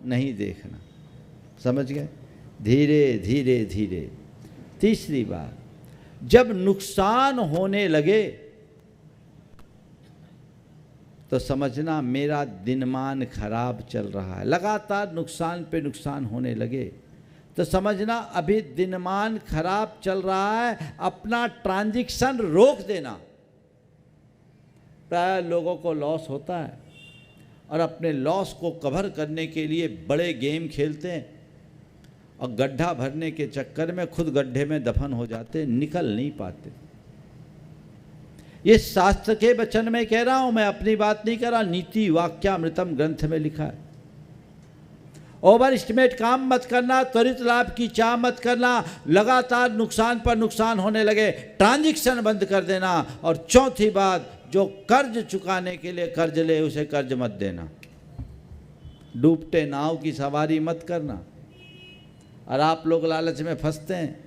नहीं देखना, समझ गए, धीरे धीरे धीरे। तीसरी बात, जब नुकसान होने लगे तो समझना मेरा दिनमान खराब चल रहा है। लगातार नुकसान पे नुकसान होने लगे तो समझना अभी दिनमान खराब चल रहा है, अपना ट्रांजैक्शन रोक देना। प्राय लोगों को लॉस होता है और अपने लॉस को कवर करने के लिए बड़े गेम खेलते हैं और गड्ढा भरने के चक्कर में खुद गड्ढे में दफन हो जाते, निकल नहीं पाते। ये शास्त्र के वचन में कह रहा हूं, मैं अपनी बात नहीं कर रहा, नीति वाक्यामृतम ग्रंथ में लिखा है। ओवर एस्टिमेट काम मत करना, त्वरित लाभ की चाह मत करना, लगातार नुकसान पर नुकसान होने लगे ट्रांजैक्शन बंद कर देना। और चौथी बात, जो कर्ज चुकाने के लिए कर्ज ले उसे कर्ज मत देना। डूबते नाव की सवारी मत करना। और आप लोग लालच में फंसते हैं,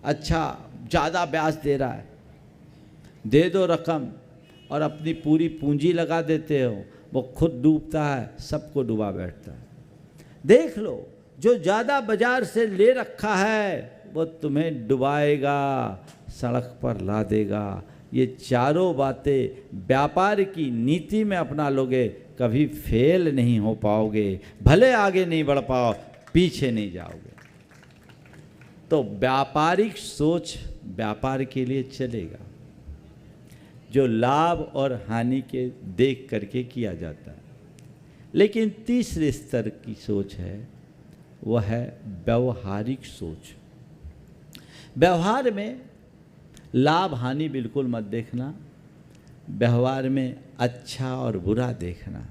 अच्छा ज़्यादा ब्याज दे रहा है, दे दो रकम और अपनी पूरी पूंजी लगा देते हो, वो खुद डूबता है, सबको डुबा बैठता है। देख लो, जो ज़्यादा बाजार से ले रखा है वो तुम्हें डुबाएगा, सड़क पर ला देगा। ये चारों बातें व्यापार की नीति में अपना लोगे, कभी फेल नहीं हो पाओगे, भले आगे नहीं बढ़ पाओ, पीछे नहीं जाओगे। तो व्यापारिक सोच व्यापार के लिए चलेगा, जो लाभ और हानि के देख करके किया जाता है। लेकिन तीसरे स्तर की सोच है, वह है व्यवहारिक सोच। व्यवहार में लाभ हानि बिल्कुल मत देखना, व्यवहार में अच्छा और बुरा देखना।